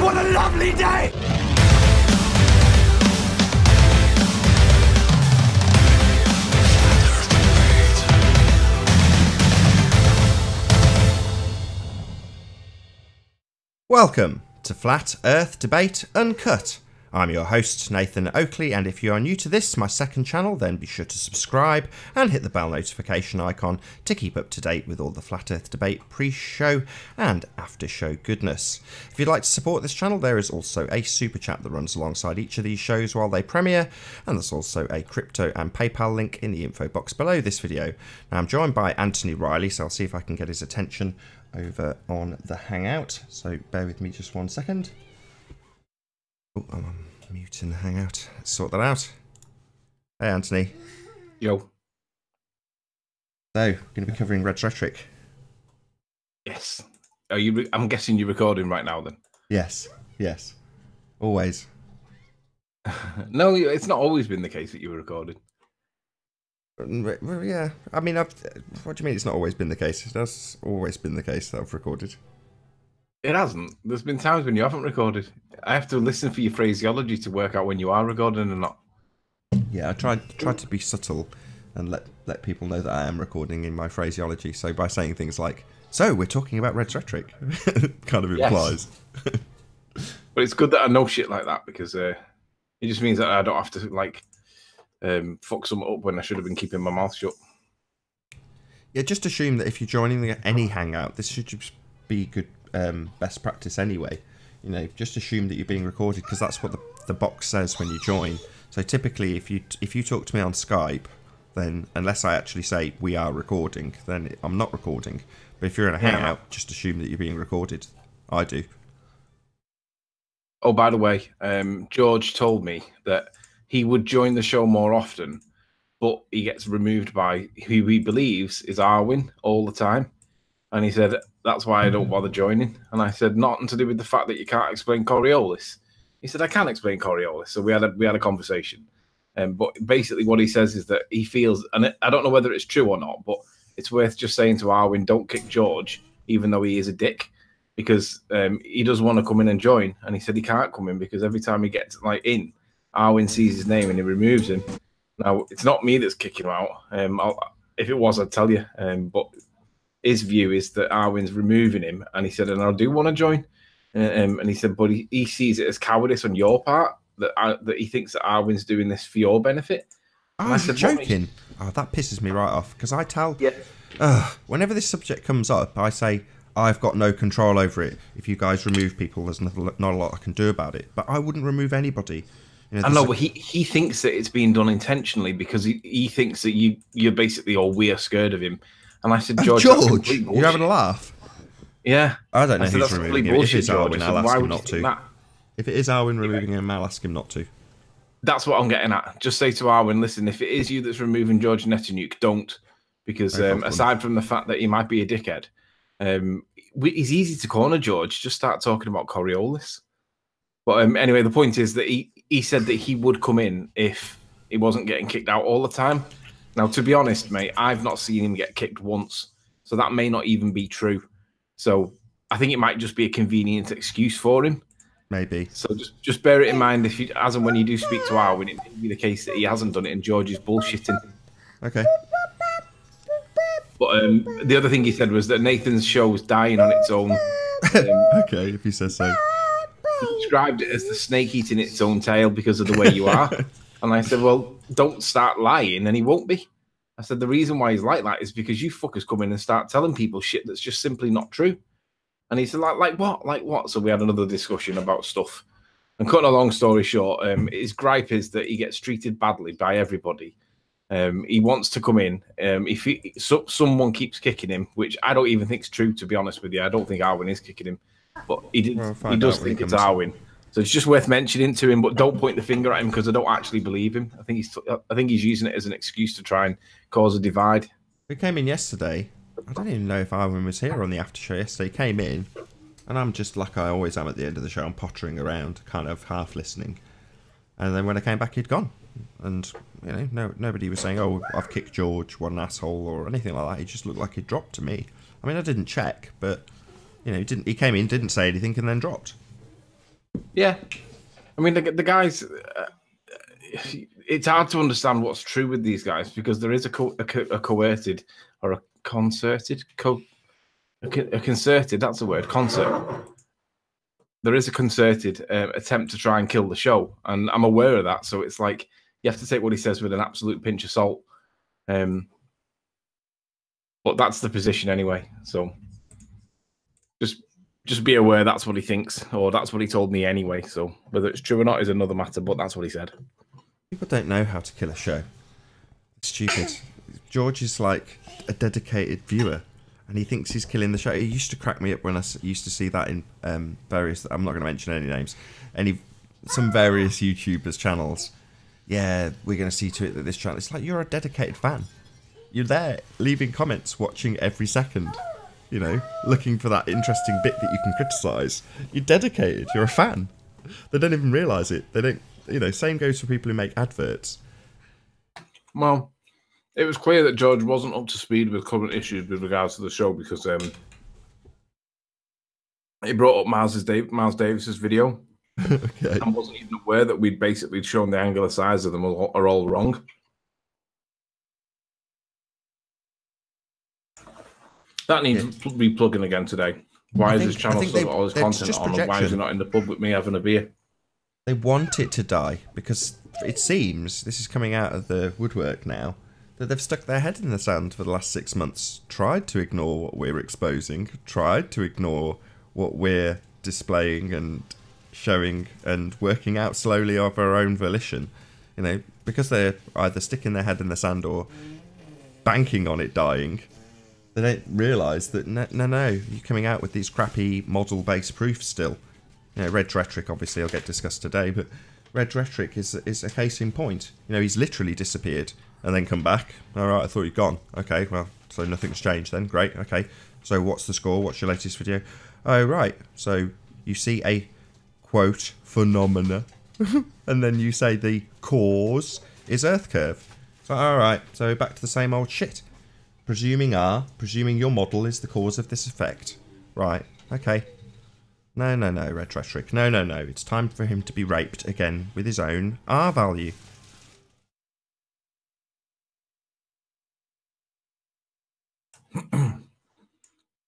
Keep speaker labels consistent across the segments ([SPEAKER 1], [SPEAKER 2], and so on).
[SPEAKER 1] What a lovely day!
[SPEAKER 2] Welcome to Flat Earth Debate Uncut. I'm your host, Nathan Oakley, and if you are new to this, my second channel, then be sure to subscribe and hit the bell notification icon to keep up to date with all the Flat Earth Debate pre-show and after-show goodness. If you'd like to support this channel, there is also a super chat that runs alongside each of these shows while they premiere, and there's also a crypto and PayPal link in the info box below this video. Now, I'm joined by Anthony Riley, so I'll see if I can get his attention over on the Hangout, so bear with me just 1 second. Oh, I'm muting the Hangout. Let's sort that out. Hey, Anthony.
[SPEAKER 3] Yo.
[SPEAKER 2] So, going to be covering Rhetoric.
[SPEAKER 3] Yes. Are you? I'm guessing you're recording right now, then.
[SPEAKER 2] Yes. Yes. Always.
[SPEAKER 3] No, it's not always been the case that you were recording.
[SPEAKER 2] Well, yeah. I mean, what do you mean it's not always been the case? It has always been the case that I've recorded. It
[SPEAKER 3] hasn't. There's been times when you haven't recorded. I have to listen for your phraseology to work out when you are recording or not.
[SPEAKER 2] Yeah, I tried to be subtle and let people know that I am recording in my phraseology. So by saying things like, "So we're talking about Rhetoric," kind of implies.
[SPEAKER 3] But it's good that I know shit like that because it just means that I don't have to like fuck something up when I should have been keeping my mouth shut.
[SPEAKER 2] Yeah, just assume that if you're joining any Hangout, this should just be good best practice anyway. You know, just assume that you're being recorded because that's what the box says when you join. So typically, if you talk to me on Skype, then unless I actually say we are recording, then I'm not recording. But if you're in a Hangout, just assume that you're being recorded. I do.
[SPEAKER 3] Oh, by the way, George told me that he would join the show more often, but he gets removed by who he believes is Arwen all the time. And he said, that's why I don't bother joining. And I said, nothing to do with the fact that you can't explain Coriolis. He said, I can explain Coriolis. So we had a conversation. But basically what he says is that he feels, and I don't know whether it's true or not, but it's worth just saying to Arwen, don't kick George, even though he is a dick, because he does want to come in and join. And he said he can't come in because every time he gets in, Arwen sees his name and he removes him. Now, it's not me that's kicking him out. If it was, I'd tell you. But his view is that Arwen's removing him, and he said, and I do want to join. And he said, but he sees it as cowardice on your part, that he thinks that Arwen's doing this for your benefit.
[SPEAKER 2] Oh, I said, joking. Oh, that pisses me right off, because I tell... Yeah. Whenever this subject comes up, I say, I've got no control over it. If you guys remove people, there's not a lot I can do about it. But I wouldn't remove anybody. You know,
[SPEAKER 3] I know, but he thinks that it's being done intentionally because he thinks that you're basically, or we're scared of him. And I said, George,
[SPEAKER 2] you're having a laugh?
[SPEAKER 3] Yeah.
[SPEAKER 2] I don't know who's removing him. If it's Arwen, I'll ask him not to. If it is Arwen removing him, I'll ask him not to.
[SPEAKER 3] That's what I'm getting at. Just say to Arwen, listen, if it is you that's removing George Netanyahu, don't. Because aside from the fact that he might be a dickhead, it's easy to corner George. Just start talking about Coriolis. But anyway, the point is that he said that he would come in if he wasn't getting kicked out all the time. Now, to be honest, mate, I've not seen him get kicked once. So that may not even be true. So I think it might just be a convenient excuse for him.
[SPEAKER 2] Maybe.
[SPEAKER 3] So just bear it in mind if you, as and when you do speak to Arwen, it may be the case that he hasn't done it and George is bullshitting.
[SPEAKER 2] Okay.
[SPEAKER 3] But the other thing he said was that Nathan's show was dying on its own.
[SPEAKER 2] Okay, if he says so.
[SPEAKER 3] He described it as the snake eating its own tail because of the way you are. And I said, well, don't start lying and he won't be. I said, the reason why he's like that is because you fuckers come in and start telling people shit that's just simply not true. And he said, like what? Like what? So we had another discussion about stuff. And cutting a long story short, his gripe is that he gets treated badly by everybody. He wants to come in. If someone keeps kicking him, which I don't even think is true, to be honest with you. I don't think Arwen is kicking him. But he does think it's Arwen. So it's just worth mentioning to him, but don't point the finger at him because I don't actually believe him. I think he's using it as an excuse to try and cause a divide.
[SPEAKER 2] He came in yesterday. I don't even know if Arwen was here on the after show yesterday. He came in, and I'm just like I always am at the end of the show. I'm pottering around, kind of half listening. And then when I came back, he'd gone. And you know, nobody was saying, "Oh, I've kicked George, what an asshole," or anything like that. He just looked like he dropped to me. I mean, I didn't check, but you know, he came in, didn't say anything, and then dropped.
[SPEAKER 3] Yeah. I mean, the guys, it's hard to understand what's true with these guys because there is a coerted or a concerted, a concerted, that's the word, concert. There is a concerted attempt to try and kill the show. And I'm aware of that. So it's like, you have to take what he says with an absolute pinch of salt. But that's the position anyway. So just be aware that's what he thinks, or that's what he told me anyway. So whether it's true or not is another matter, but that's what he said.
[SPEAKER 2] People don't know how to kill a show. It's stupid. George is like a dedicated viewer, and he thinks he's killing the show. It used to crack me up when I used to see that in various... I'm not going to mention any names. Some various YouTubers' channels. Yeah, we're going to see to it that this channel... It's like, you're a dedicated fan. You're there, leaving comments, watching every second. You know, looking for that interesting bit that you can criticise. You're dedicated. You're a fan. They don't even realise it. They don't... You know, same goes for people who make adverts.
[SPEAKER 3] Well, it was clear that George wasn't up to speed with current issues with regards to the show because he brought up Miles Davis's video.
[SPEAKER 2] Okay.
[SPEAKER 3] And wasn't even aware that we'd basically shown the angular size of them are all wrong. That needs replugging again today. Why is his channel still got all his content on? And why is he not in the pub with me having a beer?
[SPEAKER 2] They want it to die because it seems, this is coming out of the woodwork now, that they've stuck their head in the sand for the last 6 months, tried to ignore what we're exposing, tried to ignore what we're displaying and showing and working out slowly of our own volition. You know, because they're either sticking their head in the sand or banking on it dying, they don't realise that, no, you're coming out with these crappy model-based proofs still. You know, Rhetoric obviously will get discussed today, but Rhetoric is a case in point. You know, he's literally disappeared and then come back. All right, I thought you'd gone. Okay, well, so nothing's changed then. Great, okay. So what's the score? What's your latest video? Oh, right. So you see a, quote, phenomena, and then you say the cause is Earth curve. So, all right, so back to the same old shit. Presuming your model is the cause of this effect. Right, okay. No, Rhetoric. No. It's time for him to be raped again with his own R value.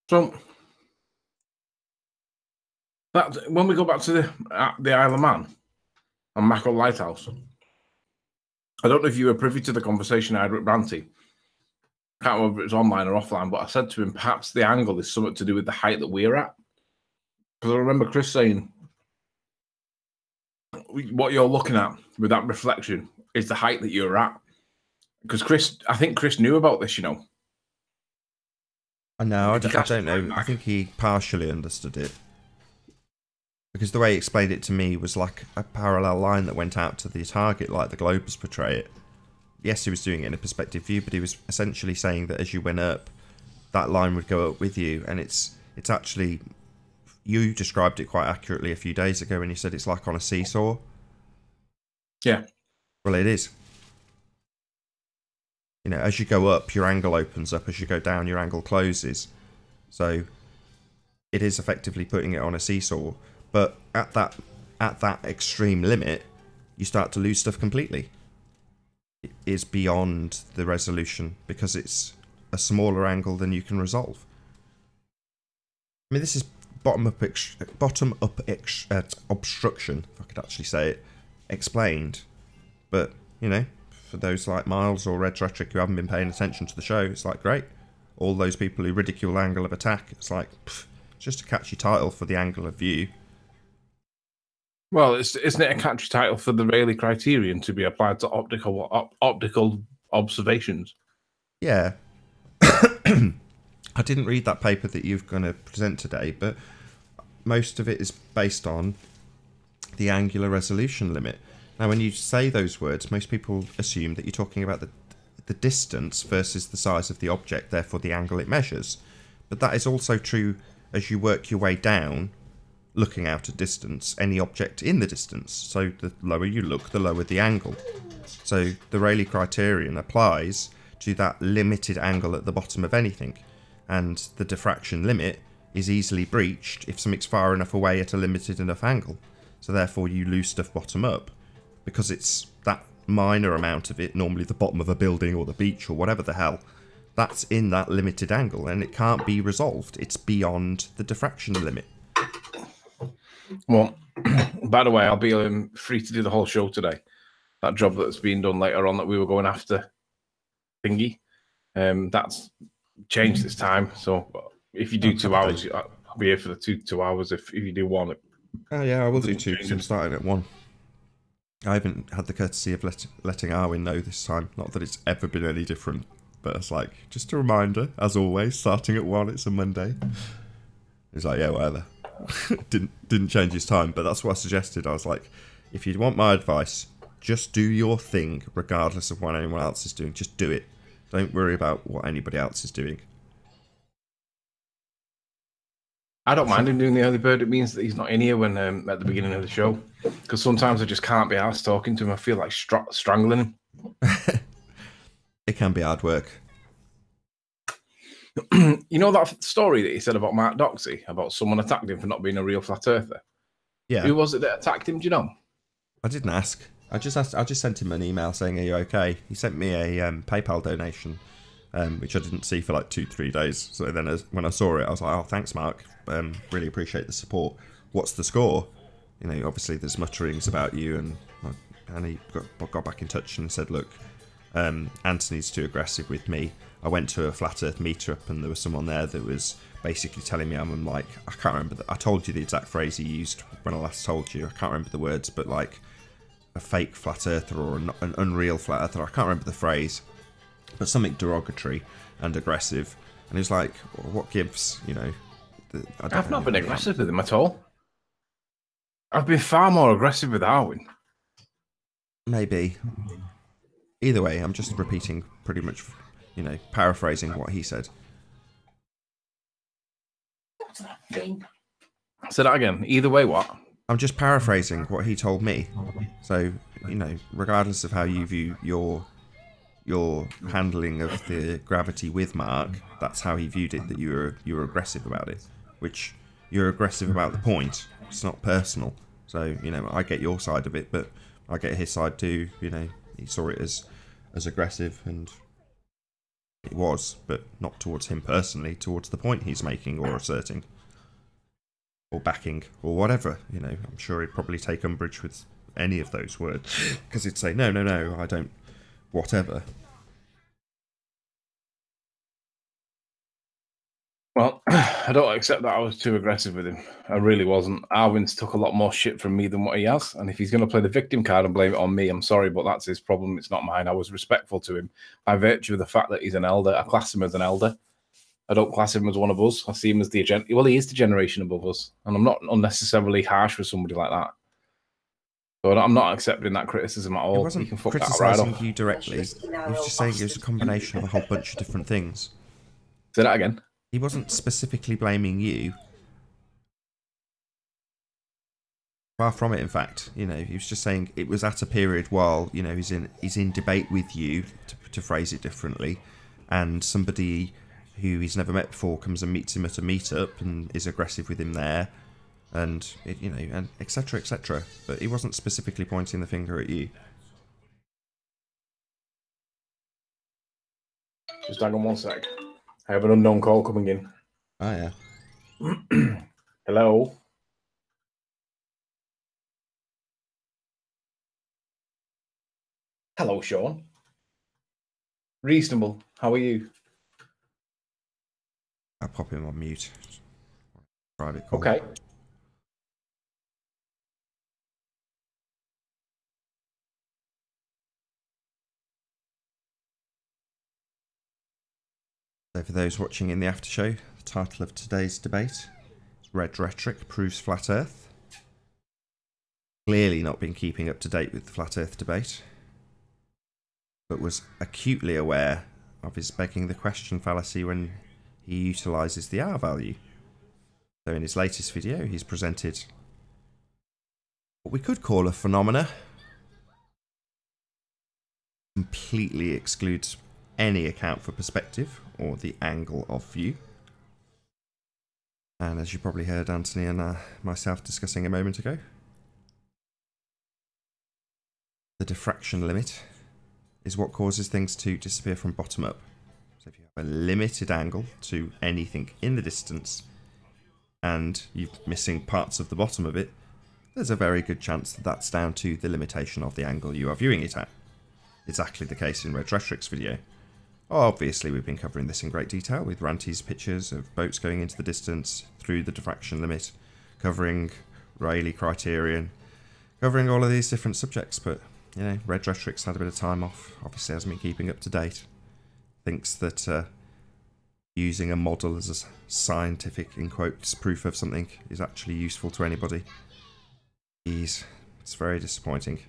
[SPEAKER 3] So, when we go back to the Isle of Man and Mackerel Lighthouse, I don't know if you were privy to the conversation I had with Branty. I can't remember if it was online or offline, but I said to him, perhaps the angle is something to do with the height that we're at. Because I remember Chris saying, what you're looking at with that reflection is the height that you're at. Because I think Chris knew about this, you know.
[SPEAKER 2] I know, I don't know. I think he partially understood it. Because the way he explained it to me was like a parallel line that went out to the target, like the Globers portray it. Yes, he was doing it in a perspective view, but he was essentially saying that as you went up, that line would go up with you. And it's actually... You described it quite accurately a few days ago when you said it's like on a seesaw.
[SPEAKER 3] Yeah.
[SPEAKER 2] Well, it is. You know, as you go up, your angle opens up. As you go down, your angle closes. So it is effectively putting it on a seesaw. But at that extreme limit, you start to lose stuff completely. It is beyond the resolution because it's a smaller angle than you can resolve. I mean, this is bottom up obstruction, if I could actually say it, explained. But, you know, for those like Miles or Rhetoric who haven't been paying attention to the show, it's like, great. All those people who ridicule angle of attack, it's like, pff, it's just a catchy title for the angle of view.
[SPEAKER 3] Well, isn't it a catchy title for the Rayleigh criterion to be applied to optical observations?
[SPEAKER 2] Yeah. I didn't read that paper that you're going to present today, but most of it is based on the angular resolution limit. Now, when you say those words, most people assume that you're talking about the distance versus the size of the object, therefore the angle it measures. But that is also true as you work your way down, looking out at distance, any object in the distance. So the lower you look, the lower the angle. So the Rayleigh criterion applies to that limited angle at the bottom of anything. And the diffraction limit is easily breached if something's far enough away at a limited enough angle. So therefore you lose stuff bottom up because it's that minor amount of it, normally the bottom of a building or the beach or whatever the hell, that's in that limited angle and it can't be resolved. It's beyond the diffraction limit.
[SPEAKER 3] Well, by the way, I'll be free to do the whole show today. That job that's being done later on that we were going after thingy, that's changed this time. So if you do 2 hours, I'll be here for the two hours. If you do one,
[SPEAKER 2] oh yeah, I will do 2 because I'm starting at 1. I haven't had the courtesy of letting Arwin know this time. Not that it's ever been any different, but it's like, just a reminder, as always, starting at 1, it's a Monday. He's like, yeah, whatever. didn't change his time, but that's what I suggested. I was like, if you want my advice, just do your thing, regardless of what anyone else is doing. Just do it. Don't worry about what anybody else is doing.
[SPEAKER 3] I don't mind him doing the early bird. It means that he's not in here when at the beginning of the show. Because sometimes I just can't be arsed talking to him. I feel like strangling him.
[SPEAKER 2] It can be hard work.
[SPEAKER 3] You know that story that he said about Mark Doxey, about someone attacked him for not being a real flat earther?
[SPEAKER 2] Yeah.
[SPEAKER 3] Who was it that attacked him? Do you know?
[SPEAKER 2] I didn't ask. I just sent him an email saying, are you okay? He sent me a PayPal donation, which I didn't see for like 2-3 days. So then when I saw it, I was like, oh, thanks, Mark. Really appreciate the support. What's the score? You know, obviously there's mutterings about you, and he got back in touch and said, look, Anthony's too aggressive with me. I went to a Flat Earth meetup and there was someone there that was basically telling me, I'm like, I can't remember, I told you the exact phrase he used when I last told you. I can't remember the words, but like a fake Flat Earther or an unreal Flat Earther. I can't remember the phrase, but something derogatory and aggressive. And he was like, well, what gives, you know?
[SPEAKER 3] I've not been aggressive with him at all. I've been far more aggressive with Arwin.
[SPEAKER 2] Maybe. Either way, I'm just repeating pretty much, you know, paraphrasing what he said.
[SPEAKER 3] Say that again. Either way, what?
[SPEAKER 2] I'm just paraphrasing what he told me. So, you know, regardless of how you view your handling of the gravity with Mark, that's how he viewed it, that you were aggressive about it. Which, you're aggressive about the point. It's not personal. So, you know, I get your side of it, but I get his side too. You know, he saw it as aggressive, and it was, but not towards him personally, towards the point he's making or asserting. Or backing, or whatever, you know. I'm sure he'd probably take umbrage with any of those words, because he'd say, no, I don't, whatever.
[SPEAKER 3] Well, I don't accept that I was too aggressive with him. I really wasn't. Arwin's took a lot more shit from me than what he has, and if he's going to play the victim card and blame it on me, I'm sorry, but that's his problem. It's not mine. I was respectful to him by virtue of the fact that he's an elder. I class him as an elder. I don't class him as one of us. I see him as he is the generation above us, and I'm not unnecessarily harsh with somebody like that. So I'm not accepting that criticism at all.
[SPEAKER 2] He wasn't criticising you directly. He was just saying it was a combination of a whole bunch of different things.
[SPEAKER 3] Say that again.
[SPEAKER 2] He wasn't specifically blaming you. Far from it, in fact. You know, he was just saying it was at a period while, you know, he's in debate with you, to phrase it differently, and somebody who he's never met before comes and meets him at a meetup and is aggressive with him there, and you know, and etc. etc. But he wasn't specifically pointing the finger at you.
[SPEAKER 3] Just hang on one sec. I have an unknown call coming in.
[SPEAKER 2] Oh yeah.
[SPEAKER 3] Hello. Hello, Sean. Reasonable. How are you?
[SPEAKER 2] I'll pop him on mute. Private call.
[SPEAKER 3] Okay.
[SPEAKER 2] So for those watching in the after show, the title of today's debate is Rhetoric Proves Flat Earth. Clearly not been keeping up to date with the Flat Earth debate, but was acutely aware of his begging the question fallacy when he utilises the R value. So in his latest video, he's presented what we could call a phenomena. Completely excludes any account for perspective or the angle of view. And as you probably heard Anthony and myself discussing a moment ago, the diffraction limit is what causes things to disappear from bottom up. So if you have a limited angle to anything in the distance and you're missing parts of the bottom of it, there's a very good chance that that's down to the limitation of the angle you are viewing it at. Exactly the case in Rhetoric's video. Obviously, we've been covering this in great detail with Ranty's pictures of boats going into the distance through the diffraction limit, covering Rayleigh criterion, covering all of these different subjects, but, you know, Rhetoric's had a bit of time off, obviously hasn't been keeping up to date. Thinks that using a model as a scientific, in quotes, proof of something is actually useful to anybody. It's very disappointing.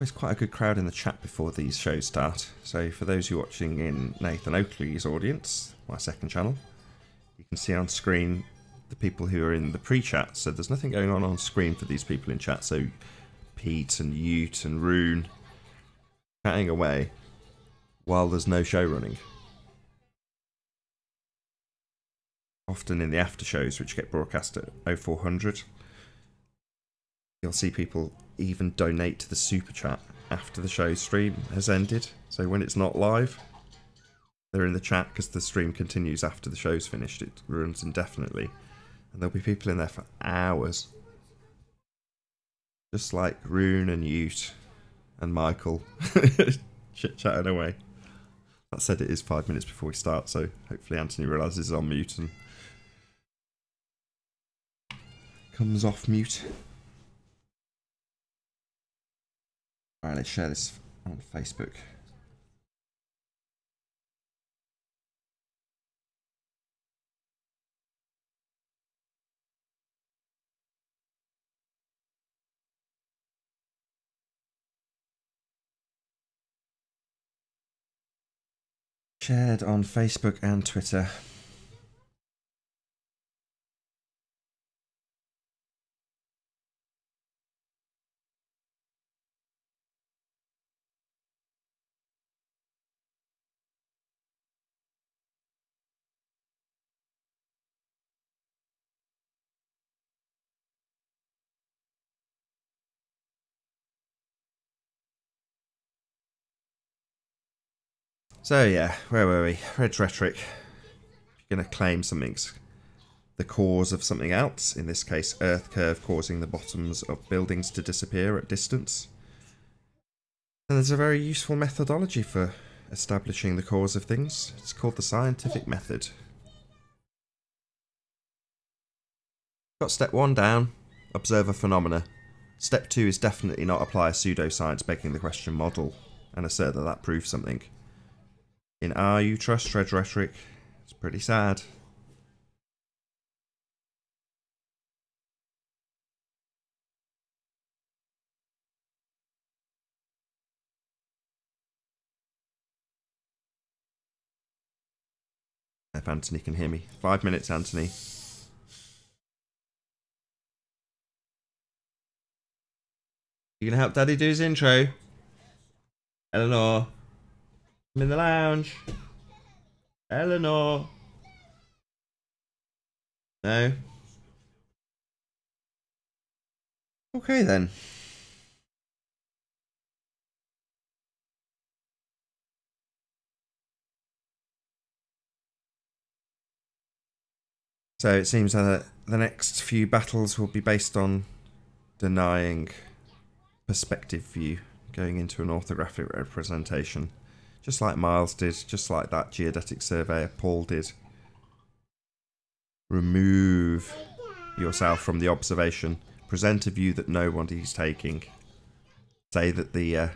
[SPEAKER 2] There's quite a good crowd in the chat before these shows start, so for those who are watching in Nathan Oakley's audience, my second channel, you can see on screen the people who are in the pre-chat, so there's nothing going on screen for these people in chat, so Pete and Ute and Rune chatting away while there's no show running. Often in the after shows, which get broadcast at 0400, you'll see people even donate to the super chat after the show stream has ended. So when it's not live, they're in the chat because the stream continues after the show's finished. It runs indefinitely. And there'll be people in there for hours. Just like Rune and Ute and Michael chit-chatting away. That said, it is 5 minutes before we start, so hopefully Anthony realises he's on mute and comes off mute. Alright, let's share this on Facebook. Shared on Facebook and Twitter. So yeah, where were we? Rhetoric. You're going to claim something's the cause of something else, in this case Earth curve causing the bottoms of buildings to disappear at distance. And there's a very useful methodology for establishing the cause of things. It's called the scientific method. Got step 1 down, observe a phenomena. Step 2 is definitely not apply a pseudoscience begging the question model and assert that that proves something. In Are You Trust Rhetoric? It's pretty sad. If Anthony can hear me. 5 minutes, Anthony. You gonna help Daddy do his intro? Eleanor. I'm in the lounge. Eleanor. No. Okay then. So it seems that the next few battles will be based on denying perspective view, going into an orthographic representation. Just like Miles did, just like that geodetic surveyor Paul did. Remove yourself from the observation. Present a view that nobody's taking. Say that the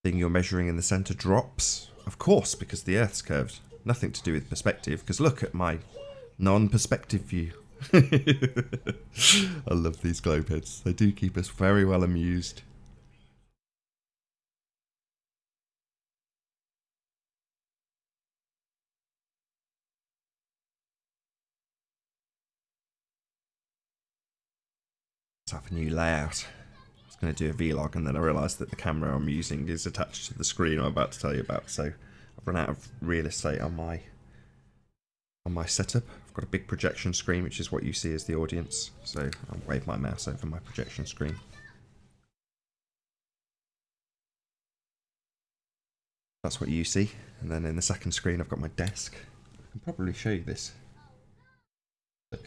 [SPEAKER 2] thing you're measuring in the centre drops. Of course, because the Earth's curved. Nothing to do with perspective, because look at my non-perspective view. I love these globeheads. They do keep us very well amused. Let's have a new layout. I was going to do a vlog and then I realised that the camera I'm using is attached to the screen I'm about to tell you about, so I've run out of real estate on my setup. I've got a big projection screen, which is what you see as the audience. So I'll wave my mouse over my projection screen. That's what you see. And then in the second screen, I've got my desk. I can probably show you this. Look.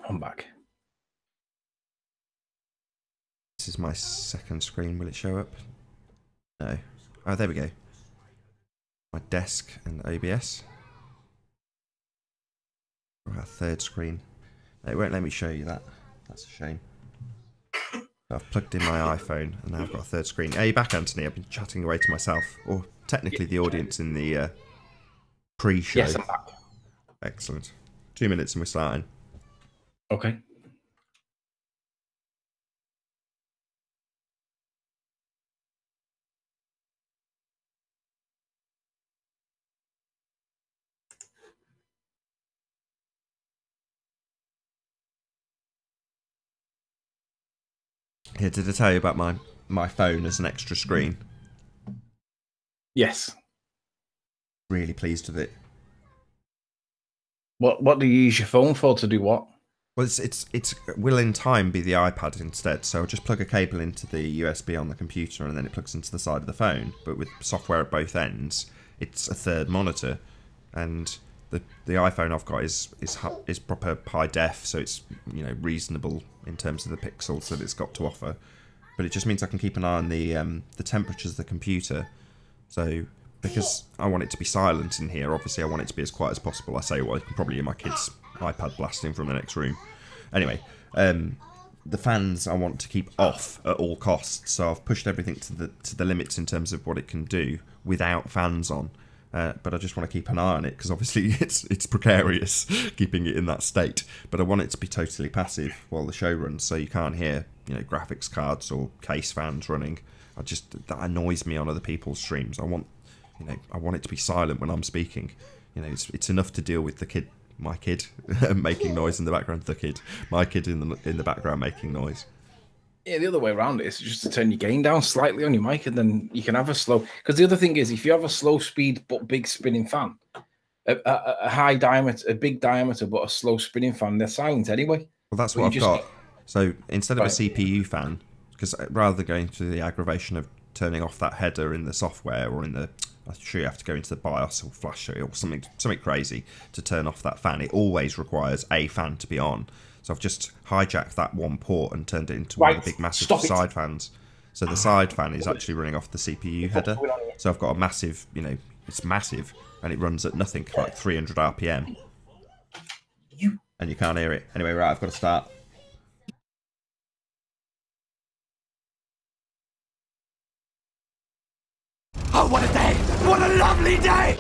[SPEAKER 3] I'm back.
[SPEAKER 2] This is my second screen. Will it show up? No. Oh, there we go. My desk and OBS. Our third screen. No, it won't let me show you that. That's a shame. I've plugged in my iPhone and now I've got a third screen. Are you back, Anthony? I've been chatting away to myself. Or technically the audience in the pre-show.
[SPEAKER 3] Yes, I'm back.
[SPEAKER 2] Excellent. 2 minutes and we're starting.
[SPEAKER 3] Okay.
[SPEAKER 2] Here, did I tell you about my phone as an extra screen?
[SPEAKER 3] Yes.
[SPEAKER 2] Really pleased with it.
[SPEAKER 3] What do you use your phone for? To do what?
[SPEAKER 2] Well, it's will in time be the iPad instead. So I'll just plug a cable into the USB on the computer, and then it plugs into the side of the phone. But with software at both ends, it's a third monitor, and the iPhone I've got is proper high def, so it's, you know, reasonable in terms of the pixels that it's got to offer. But it just means I can keep an eye on the temperatures of the computer. So because I want it to be silent in here, obviously I want it to be as quiet as possible. I say, well, you can probably hear my kid's iPad blasting from the next room. Anyway, the fans I want to keep off at all costs, so I've pushed everything to the limits in terms of what it can do without fans on. But I just want to keep an eye on it because obviously it's precarious keeping it in that state. But I want it to be totally passive while the show runs, so you can't hear, you know, graphics cards or case fans running. That annoys me on other people's streams. I want it to be silent when I'm speaking. You know, it's enough to deal with my kid making noise in the background. My kid in the background making noise.
[SPEAKER 3] Yeah, the other way around is just to turn your gain down slightly on your mic, and then you can have a slow. Because the other thing is, if you have a slow speed but big spinning fan, a high diameter, a big diameter but a slow spinning fan, they're silent anyway.
[SPEAKER 2] Well, that's what I've got. So instead of a CPU fan, because rather than going through the aggravation of turning off that header in the software or in the, I'm sure you have to go into the BIOS or flash it or something crazy to turn off that fan. It always requires a fan to be on. So I've just hijacked that one port and turned it into one of the big massive side fans. So the side fan is actually running off the CPU header. So I've got a massive, you know, it's massive, and it runs at nothing, like 300 RPM. And you can't hear it. Anyway, right, I've got to start.
[SPEAKER 1] Oh, what a day! What a lovely day!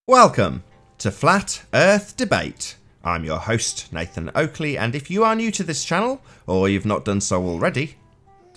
[SPEAKER 2] Welcome to Flat Earth Debate. I'm your host, Nathan Oakley, and if you are new to this channel, or you've not done so already,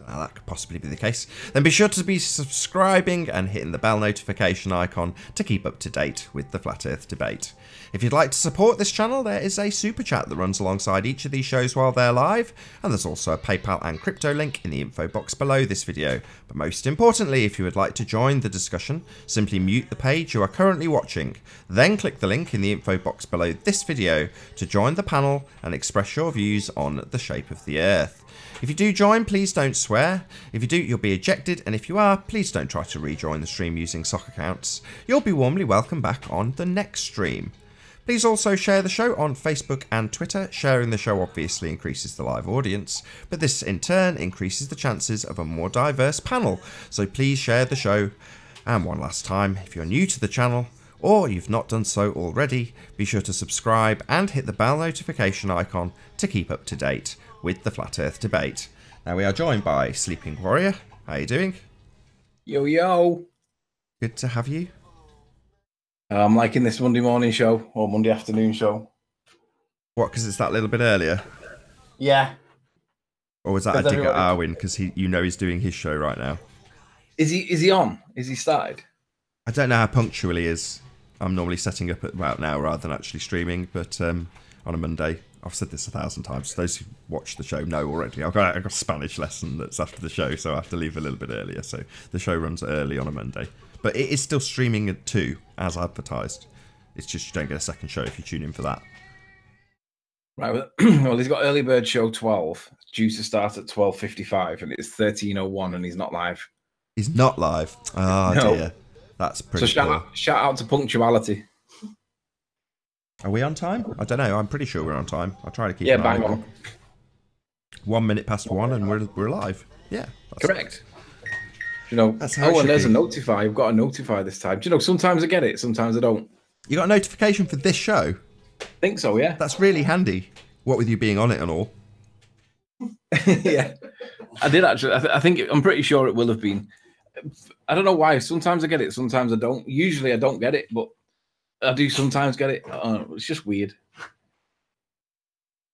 [SPEAKER 2] that could possibly be the case, then be sure to be subscribing and hitting the bell notification icon to keep up to date with the Flat Earth Debate. If you'd like to support this channel, there is a super chat that runs alongside each of these shows while they're live, and there's also a PayPal and crypto link in the info box below this video. But most importantly, if you would like to join the discussion, simply mute the page you are currently watching, then click the link in the info box below this video to join the panel and express your views on the shape of the Earth. If you do join, please don't swear. If you do, you'll be ejected, and if you are, please don't try to rejoin the stream using sock accounts. You'll be warmly welcomed back on the next stream. Please also share the show on Facebook and Twitter. Sharing the show obviously increases the live audience, but this in turn increases the chances of a more diverse panel. So please share the show. And one last time, if you're new to the channel, or you've not done so already, be sure to subscribe and hit the bell notification icon to keep up to date with the Flat Earth Debate. Now we are joined by Sleeping Warrior. How are you doing?
[SPEAKER 3] Yo, yo.
[SPEAKER 2] Good to have you.
[SPEAKER 3] I'm liking this Monday morning show or Monday afternoon show.
[SPEAKER 2] What, because it's that little bit earlier?
[SPEAKER 3] Yeah.
[SPEAKER 2] Or was that a dig at Arwin because he's doing his show right now?
[SPEAKER 3] Is he on? Is he started?
[SPEAKER 2] I don't know how punctual he is. I'm normally setting up at about now rather than actually streaming, but on a Monday, I've said this 1,000 times. Those who watch the show know already. I've got a Spanish lesson that's after the show, so I have to leave a little bit earlier. So the show runs early on a Monday. But it is still streaming at 2, as advertised. It's just you don't get a second show if you tune in for that.
[SPEAKER 3] Right, well, he's got early bird show 12, due to start at 12:55, and it's 13:01, and he's not live.
[SPEAKER 2] He's not live? Oh, no. Dear. That's pretty
[SPEAKER 3] So shout out to punctuality.
[SPEAKER 2] Are we on time? I don't know. I'm pretty sure we're on time. I'll try to keep
[SPEAKER 3] an eye on.
[SPEAKER 2] 1 minute past 1 and we're live. Yeah.
[SPEAKER 3] Correct. You know, and there's a notify. You've got to notify this time. Do you know, sometimes I get it, sometimes I don't.
[SPEAKER 2] You got a notification for this show?
[SPEAKER 3] I think so, yeah.
[SPEAKER 2] That's really handy. What with you being on it and all.
[SPEAKER 3] Yeah. I did actually. I'm pretty sure it will have been. I don't know why. Sometimes I get it, sometimes I don't. Usually I don't get it, but I do sometimes get it. It's just weird.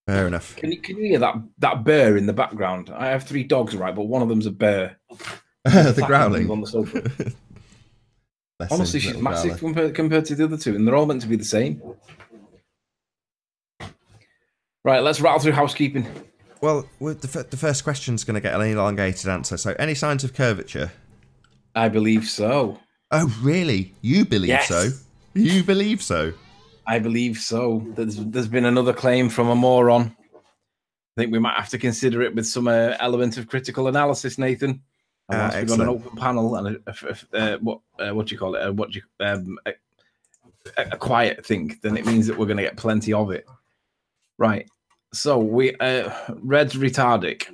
[SPEAKER 2] Fair enough.
[SPEAKER 3] Can you hear that bear in the background? I have 3 dogs, right, but one of them's a bear.
[SPEAKER 2] The growling
[SPEAKER 3] on the sofa. Honestly, she's massive compared to the other 2, and they're all meant to be the same. Right, let's rattle through housekeeping.
[SPEAKER 2] Well, the first question's going to get an elongated answer. So, any signs of curvature?
[SPEAKER 3] I believe so.
[SPEAKER 2] Oh, really? You believe so? You believe so?
[SPEAKER 3] I believe so. There's been another claim from a moron. I think we might have to consider it with some element of critical analysis, Nathan. And once we've got an open panel and what do you call it? A quiet thing, then it means that we're going to get plenty of it. Right. So we Rhetoric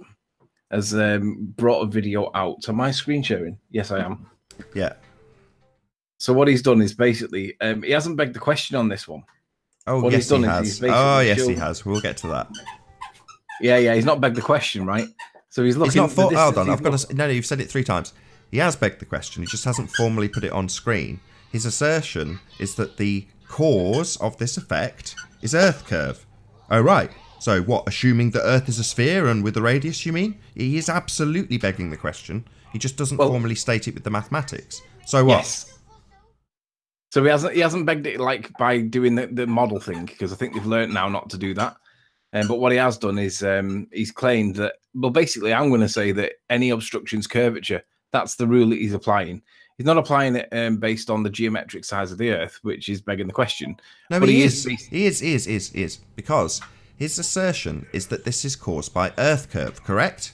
[SPEAKER 3] has brought a video out. Am I screen sharing? Yes, I am.
[SPEAKER 2] Yeah.
[SPEAKER 3] So what he's done is basically he hasn't begged the question on this one.
[SPEAKER 2] Oh, what yes, he has. Oh, yes, he has. We'll get to that.
[SPEAKER 3] Yeah. He's not begged the question, right? So he's looking.
[SPEAKER 2] He's not. Hold on. I've got to. No, you've said it 3 times. He has begged the question. He just hasn't formally put it on screen. His assertion is that the cause of this effect is Earth curve. Oh, right. So what? Assuming that Earth is a sphere and with a radius, you mean? He is absolutely begging the question. He just doesn't formally state it with the mathematics. So what? Yes.
[SPEAKER 3] So he hasn't begged it like by doing the model thing, because I think they've learned now not to do that. But what he has done is he's claimed that, well, basically, I'm going to say that any obstruction's curvature. That's the rule that he's applying. He's not applying it based on the geometric size of the Earth, which is begging the question.
[SPEAKER 2] No, but he is. He is. Because his assertion is that this is caused by Earth curve, correct?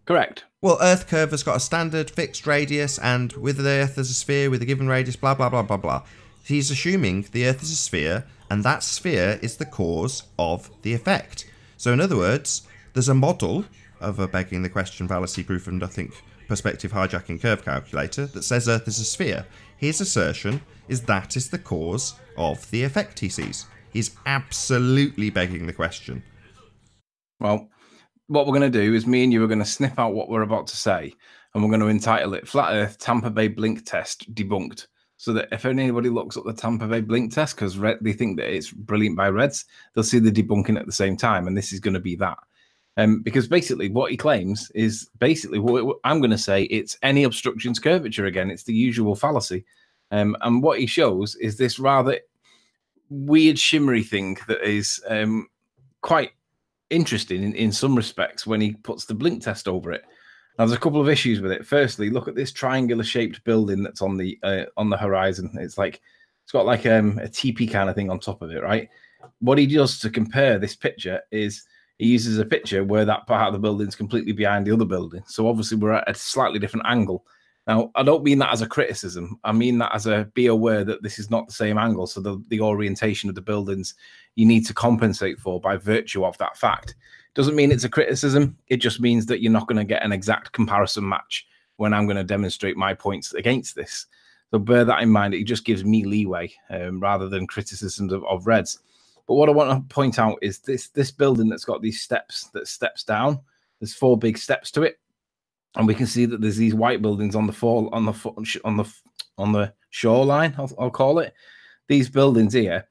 [SPEAKER 3] Correct.
[SPEAKER 2] Well, Earth curve has got a standard fixed radius, and with the Earth as a sphere with a given radius, blah, blah, blah, blah, blah. He's assuming the Earth is a sphere, and that sphere is the cause of the effect. So, in other words, there's a model of a begging the question fallacy proof and I think perspective hijacking curve calculator that says Earth is a sphere. His assertion is that is the cause of the effect he sees. He's absolutely begging the question.
[SPEAKER 3] Well, what we're going to do is me and you are going to snip out what we're about to say, and we're going to entitle it Flat Earth Tampa Bay Blink Test Debunked. So that if anybody looks up the Tampa Bay Blink Test, because they think that it's brilliant by Reds, they'll see the debunking at the same time, and this is going to be that. Because basically what he claims is basically what I'm going to say, it's any obstruction's curvature again. It's the usual fallacy. And what he shows is this rather weird shimmery thing that is quite interesting in some respects when he puts the blink test over it. Now, there's a couple of issues with it. Firstly, look at this triangular shaped building that's on the horizon. It's got like a teepee kind of thing on top of it, right? What he does to compare this picture is he uses a picture where that part of the building is completely behind the other building. So obviously we're at a slightly different angle. Now, I don't mean that as a criticism. I mean that as a be aware that this is not the same angle. So the orientation of the buildings you need to compensate for by virtue of that fact. Doesn't mean it's a criticism. It just means that you're not going to get an exact comparison match when I'm going to demonstrate my points against this. So bear that in mind. It just gives me leeway rather than criticisms of Reds. But what I want to point out is this building that's got these steps that steps down. There's 4 big steps to it, and we can see that there's these white buildings on the shoreline. I'll call it. These buildings here.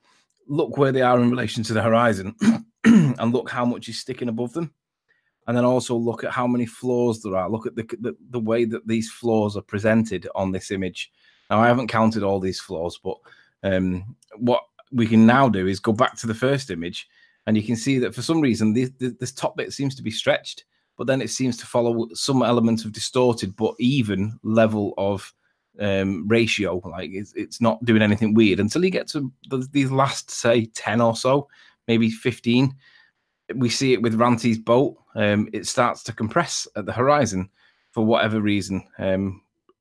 [SPEAKER 3] Look where they are in relation to the horizon, and look how much is sticking above them. And then also look at how many floors there are. Look at the way that these floors are presented on this image. Now, I haven't counted all these floors, but What we can now do is go back to the first image, and you can see that for some reason this top bit seems to be stretched, but then it seems to follow some element of distorted but even level of ratio. Like it's not doing anything weird until you get to these last, say, 10 or so, maybe 15. We see it with Ranty's boat. It starts to compress at the horizon for whatever reason.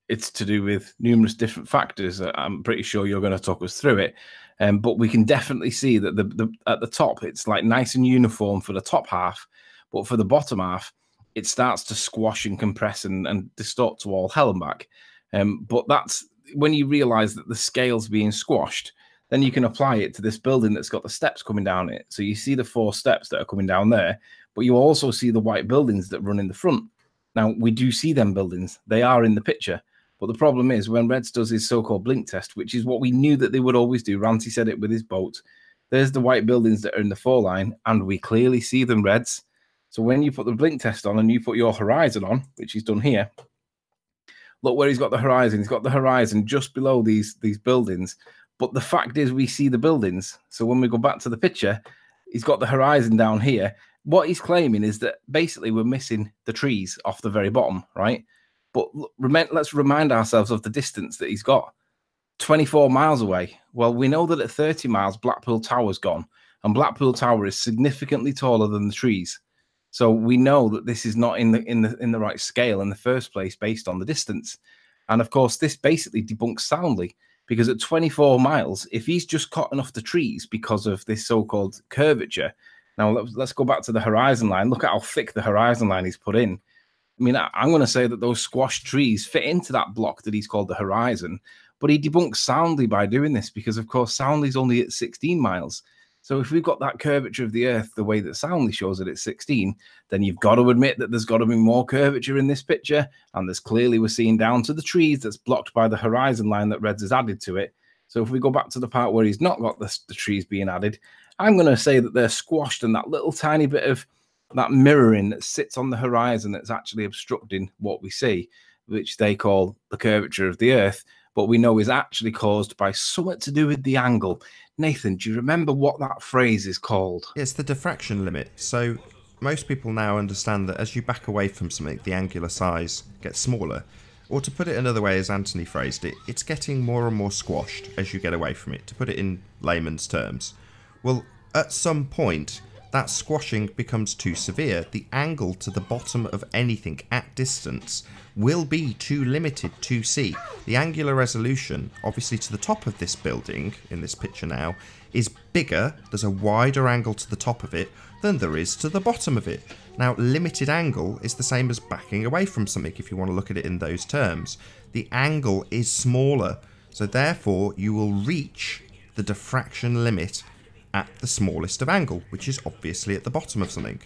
[SPEAKER 3] It's to do with numerous different factors. I'm pretty sure you're going to talk us through it. But we can definitely see that at the top, it's like nice and uniform for the top half, but for the bottom half, it starts to squash and compress and distort to all hell and back. But that's when you realize that the scale's being squashed, then you can apply it to this building that's got the steps coming down it. So you see the 4 steps that are coming down there, but you also see the white buildings that run in the front. Now, we do see them buildings. They are in the picture. But the problem is when Reds does his so-called blink test, which is what we knew that they would always do. Ranty said it with his boat. There's the white buildings that are in the foreline, and we clearly see them, Reds. So when you put the blink test on and you put your horizon on, which he's done here, look where he's got the horizon. He's got the horizon just below these buildings. But the fact is we see the buildings. So when we go back to the picture, he's got the horizon down here. What he's claiming is that basically we're missing the trees off the very bottom, right? But let's remind ourselves of the distance that he's got. 24 miles away. Well, we know that at 30 miles, Blackpool Tower's gone. And Blackpool Tower is significantly taller than the trees. So we know that this is not in the right scale in the first place based on the distance. And of course, this basically debunks soundly. Because at 24 miles, if he's just cutting off the trees because of this so-called curvature, now let's go back to the horizon line. Look at how thick the horizon line he's put in. I mean, I'm going to say that those squashed trees fit into that block that he's called the horizon, but he debunks soundly by doing this because, of course, soundly's only at 16 miles. So if we've got that curvature of the Earth the way that soundly shows it at 16, then you've got to admit that there's got to be more curvature in this picture, and there's clearly we're seeing down to the trees that's blocked by the horizon line that Reds has added to it. So if we go back to the part where he's not got the trees being added, I'm going to say that they're squashed and that little tiny bit of that mirroring that sits on the horizon that's actually obstructing what we see, which they call the curvature of the Earth, but we know is actually caused by something to do with the angle. Nathan, do you remember what that phrase is called?
[SPEAKER 2] It's the diffraction limit. So most people now understand that as you back away from something, the angular size gets smaller. Or to put it another way, as Anthony phrased it, it's getting more and more squashed as you get away from it, to put it in layman's terms. Well, at some point, that squashing becomes too severe. The angle to the bottom of anything at distance will be too limited to see. The angular resolution, obviously to the top of this building, in this picture now, is bigger, there's a wider angle to the top of it than there is to the bottom of it. Now, limited angle is the same as backing away from something if you want to look at it in those terms. The angle is smaller, so therefore you will reach the diffraction limit at the smallest of angle, which is obviously at the bottom of something.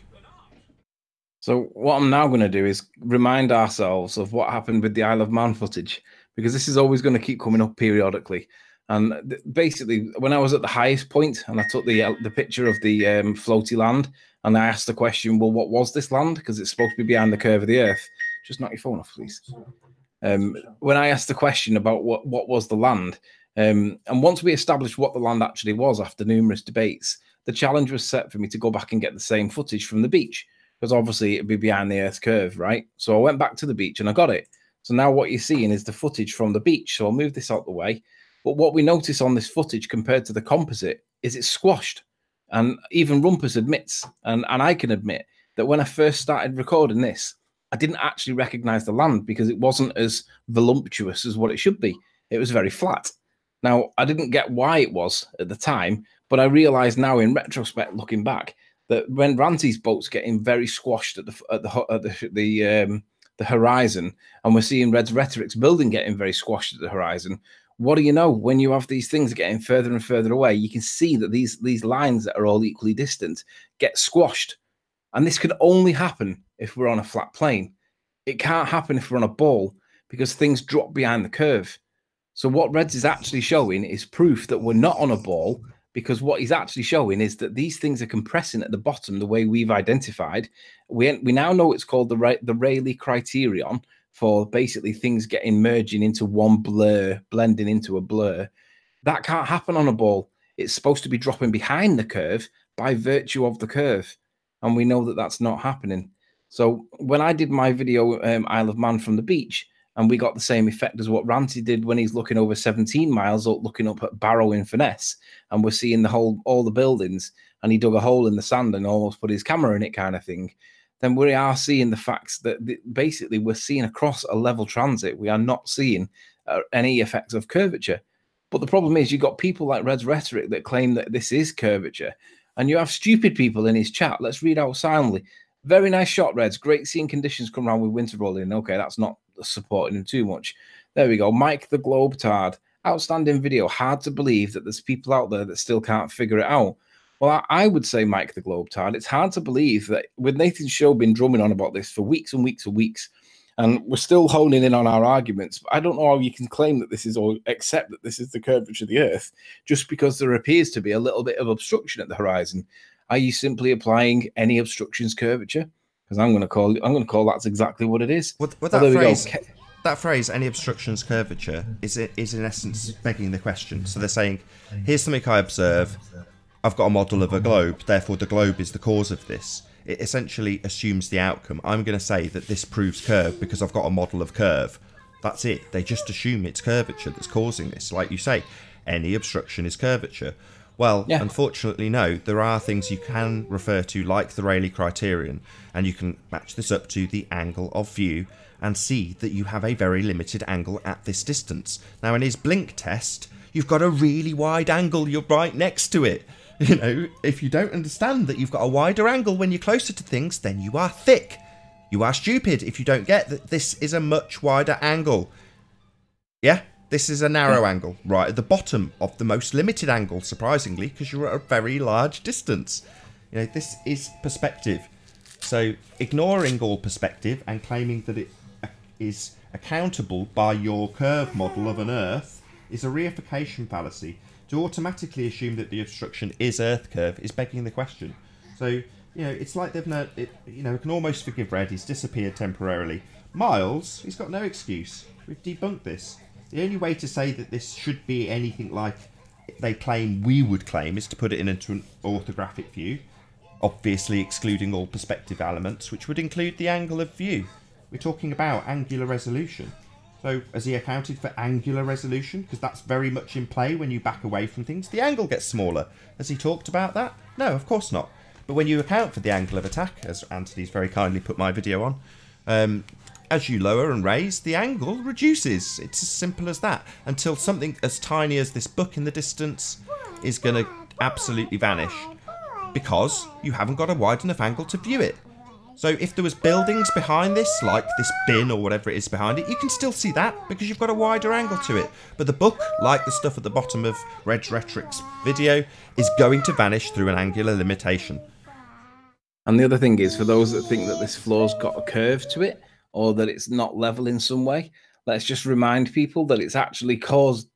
[SPEAKER 3] So what I'm now going to do is remind ourselves of what happened with the Isle of Man footage, because this is always going to keep coming up periodically. And basically, when I was at the highest point and I took the picture of the floaty land, and I asked the question, well, what was this land? Because it's supposed to be behind the curve of the Earth. Just knock your phone off, please. When I asked the question about what was the land, and once we established what the land actually was after numerous debates, the challenge was set for me to go back and get the same footage from the beach, because obviously it'd be behind the Earth's curve, right? So I went back to the beach and I got it. So now what you're seeing is the footage from the beach. So I'll move this out the way. But what we notice on this footage compared to the composite is it's squashed. And even Rumpus admits, and I can admit, that when I first started recording this, I didn't actually recognize the land because it wasn't as voluptuous as what it should be. It was very flat. Now, I didn't get why it was at the time, but I realize now in retrospect, looking back, that when Ranty's boat's getting very squashed at the horizon, and we're seeing Red's Rhetoric's building getting very squashed at the horizon, what do you know? When you have these things getting further and further away, you can see that these lines that are all equally distant get squashed. And this could only happen if we're on a flat plane. It can't happen if we're on a ball because things drop behind the curve. So what Reds is actually showing is proof that we're not on a ball, because what he's actually showing is that these things are compressing at the bottom the way we've identified. We now know it's called the Rayleigh criterion for basically things merging into one blur, blending into a blur. That can't happen on a ball. It's supposed to be dropping behind the curve by virtue of the curve. And we know that that's not happening. So when I did my video, Isle of Man from the beach, and we got the same effect as what Ranty did when he's looking over 17 miles up, looking up at Barrow in Finesse, and we're seeing all the buildings, and he dug a hole in the sand and almost put his camera in it kind of thing, then we are seeing the facts that basically we're seeing across a level transit. We are not seeing any effects of curvature. But the problem is you've got people like Red's Rhetoric that claim that this is curvature, and you have stupid people in his chat. Let's read out silently. Very nice shot, Reds. Great seeing conditions come around with winter rolling. Okay, that's not supporting him too much. There we go. Mike the Globetard. Outstanding video. Hard to believe that there's people out there that still can't figure it out. Well, I would say, Mike the Globetard, it's hard to believe that with Nathan's show been drumming on about this for weeks and weeks and weeks, and we're still honing in on our arguments. But I don't know how you can claim that this is, or accept that this is the curvature of the Earth, just because there appears to be a little bit of obstruction at the horizon. Are you simply applying any obstruction's curvature? Because I'm going to call that's exactly what it is.
[SPEAKER 2] That phrase, any obstruction's curvature, is in essence begging the question. So they're saying, here's something I observe. I've got a model of a globe, therefore the globe is the cause of this. It essentially assumes the outcome. I'm going to say that this proves curve because I've got a model of curve. That's it. They just assume it's curvature that's causing this. Like you say, any obstruction is curvature. Well, yeah. Unfortunately, no. There are things you can refer to, like the Rayleigh criterion, and you can match this up to the angle of view and see that you have a very limited angle at this distance. Now, in his blink test, you've got a really wide angle. You're right next to it. You know, if you don't understand that you've got a wider angle when you're closer to things, then you are thick. You are stupid if you don't get that this is a much wider angle. Yeah, this is a narrow angle, right at the bottom of the most limited angle, surprisingly, because you're at a very large distance. You know, this is perspective. So ignoring all perspective and claiming that it is accountable by your curve model of an Earth is a reification fallacy. To automatically assume that the obstruction is Earth curve is begging the question. So, you know, it's like they've no, you know, we can almost forgive Red. He's disappeared temporarily. Miles, he's got no excuse. We've debunked this. The only way to say that this should be anything like they claim we would claim is to put it into an orthographic view, obviously excluding all perspective elements, which would include the angle of view. We're talking about angular resolution. So has he accounted for angular resolution? Because that's very much in play when you back away from things. The angle gets smaller. Has he talked about that? No, of course not. But when you account for the angle of attack, as Anthony's very kindly put my video on, as you lower and raise, the angle reduces. It's as simple as that. Until something as tiny as this book in the distance is going to absolutely vanish. Because you haven't got a wide enough angle to view it. So if there was buildings behind this, like this bin or whatever it is behind it, you can still see that because you've got a wider angle to it. But the book, like the stuff at the bottom of Red's Rhetoric's video, is going to vanish through an angular limitation.
[SPEAKER 3] And the other thing is, for those that think that this floor's got a curve to it, or that it's not level in some way, let's just remind people that it's actually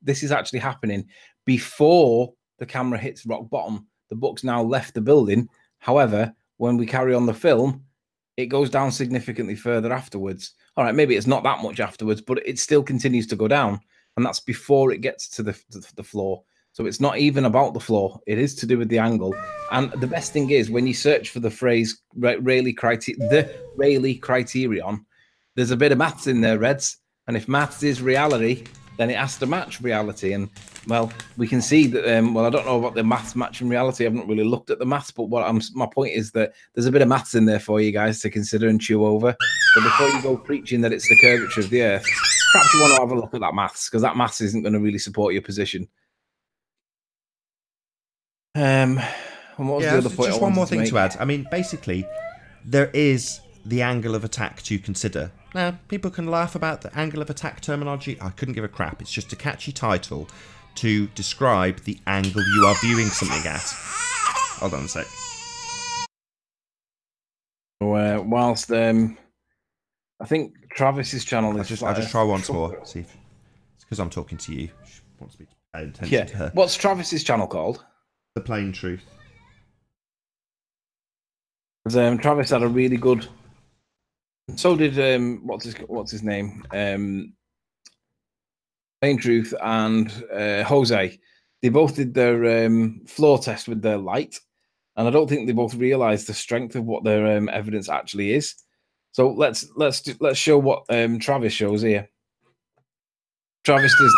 [SPEAKER 3] this is actually happening before the camera hits rock bottom. The book's now left the building. However, when we carry on the film, it goes down significantly further afterwards. All right, maybe it's not that much afterwards, but it still continues to go down. And that's before it gets to the floor. So it's not even about the floor. It is to do with the angle. And the best thing is, when you search for the phrase Rayleigh criterion, there's a bit of maths in there, Reds. And if maths is reality, then it has to match reality. And, well, we can see that, well, I don't know about the maths matching reality. I haven't really looked at the maths, but my point is that there's a bit of maths in there for you guys to consider and chew over. So before you go preaching that it's the curvature of the Earth, perhaps you want to have a look at that maths, because that maths isn't going to really support your position. And what was the other point?
[SPEAKER 2] Just one more thing to add. I mean, basically, there is the angle of attack to consider. Now, people can laugh about the angle of attack terminology. I couldn't give a crap. It's just a catchy title to describe the angle you are viewing something at. Hold on a sec.
[SPEAKER 3] Whilst I think Travis's channel is...
[SPEAKER 2] I'll just try once more. See if it's because I'm talking to you. She wants me to pay attention to her.
[SPEAKER 3] What's Travis's channel called?
[SPEAKER 2] The Plain Truth.
[SPEAKER 3] Travis had a really good... So did what's his name? Plain Truth and Jose. They both did their floor test with their light, and I don't think they both realised the strength of what their evidence actually is. So let's show what Travis shows here. Travis does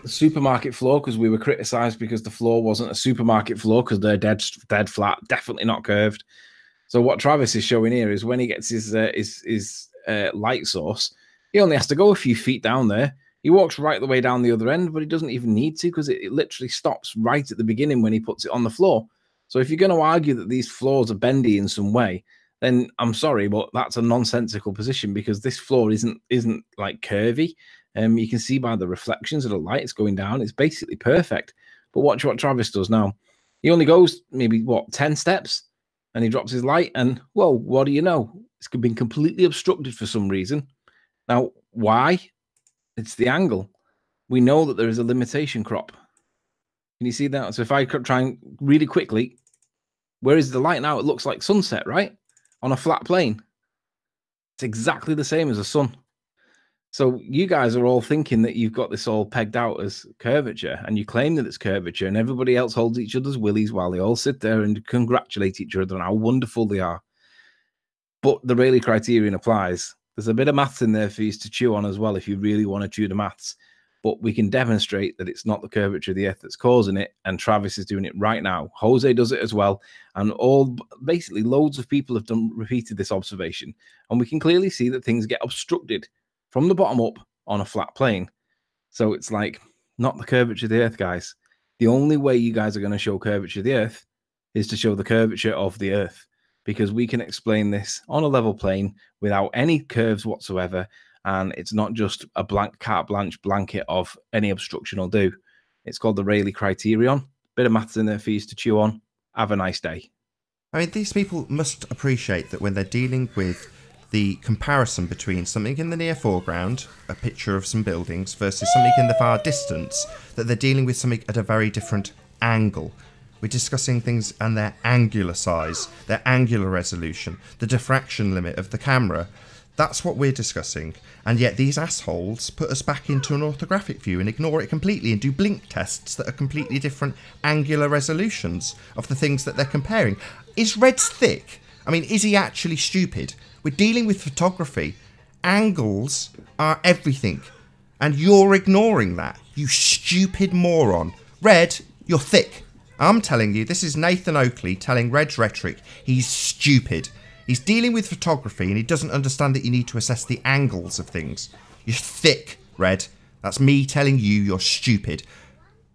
[SPEAKER 3] the supermarket floor because we were criticised because the floor wasn't a supermarket floor because they're dead flat, definitely not curved. So what Travis is showing here is when he gets his light source, he only has to go a few feet down there. He walks right the way down the other end, but he doesn't even need to because it literally stops right at the beginning when he puts it on the floor. So if you're going to argue that these floors are bendy in some way, then I'm sorry, but that's a nonsensical position because this floor isn't like curvy. You can see by the reflections of the light it's going down. It's basically perfect. But watch what Travis does now. He only goes maybe, 10 steps, and he drops his light, and, whoa, what do you know? It's been completely obstructed for some reason. Now, why? It's the angle. We know that there is a limitation crop. Can you see that? So if I try and really quickly, where is the light now? It looks like sunset, right? On a flat plane. It's exactly the same as the sun. So you guys are all thinking that you've got this all pegged out as curvature, and you claim that it's curvature, and everybody else holds each other's willies while they all sit there and congratulate each other on how wonderful they are. But the Rayleigh criterion applies. There's a bit of maths in there for you to chew on as well if you really want to chew the maths. But we can demonstrate that it's not the curvature of the earth that's causing it, and Travis is doing it right now. Jose does it as well, and basically loads of people have repeated this observation, and we can clearly see that things get obstructed from the bottom up on a flat plane. So it's like, not the curvature of the earth, guys. The only way you guys are going to show curvature of the earth is to show the curvature of the earth, because we can explain this on a level plane without any curves whatsoever, and it's not just a blank carte blanche blanket of any obstruction will do. It's called the Rayleigh criterion. Bit of maths in there for you to chew on. Have a nice day.
[SPEAKER 2] I mean, these people must appreciate that when they're dealing with the comparison between something in the near foreground, a picture of some buildings, versus something in the far distance, that they're dealing with something at a very different angle. We're discussing things and their angular size, their angular resolution, the diffraction limit of the camera. That's what we're discussing. And yet these assholes put us back into an orthographic view and ignore it completely and do blink tests that are completely different angular resolutions of the things that they're comparing. Is Red's thick? I mean, is he actually stupid? We're dealing with photography. Angles are everything. And you're ignoring that. You stupid moron. Red, you're thick. I'm telling you, this is Nathan Oakley telling Red's Rhetoric he's stupid. He's dealing with photography and he doesn't understand that you need to assess the angles of things. You're thick, Red. That's me telling you you're stupid.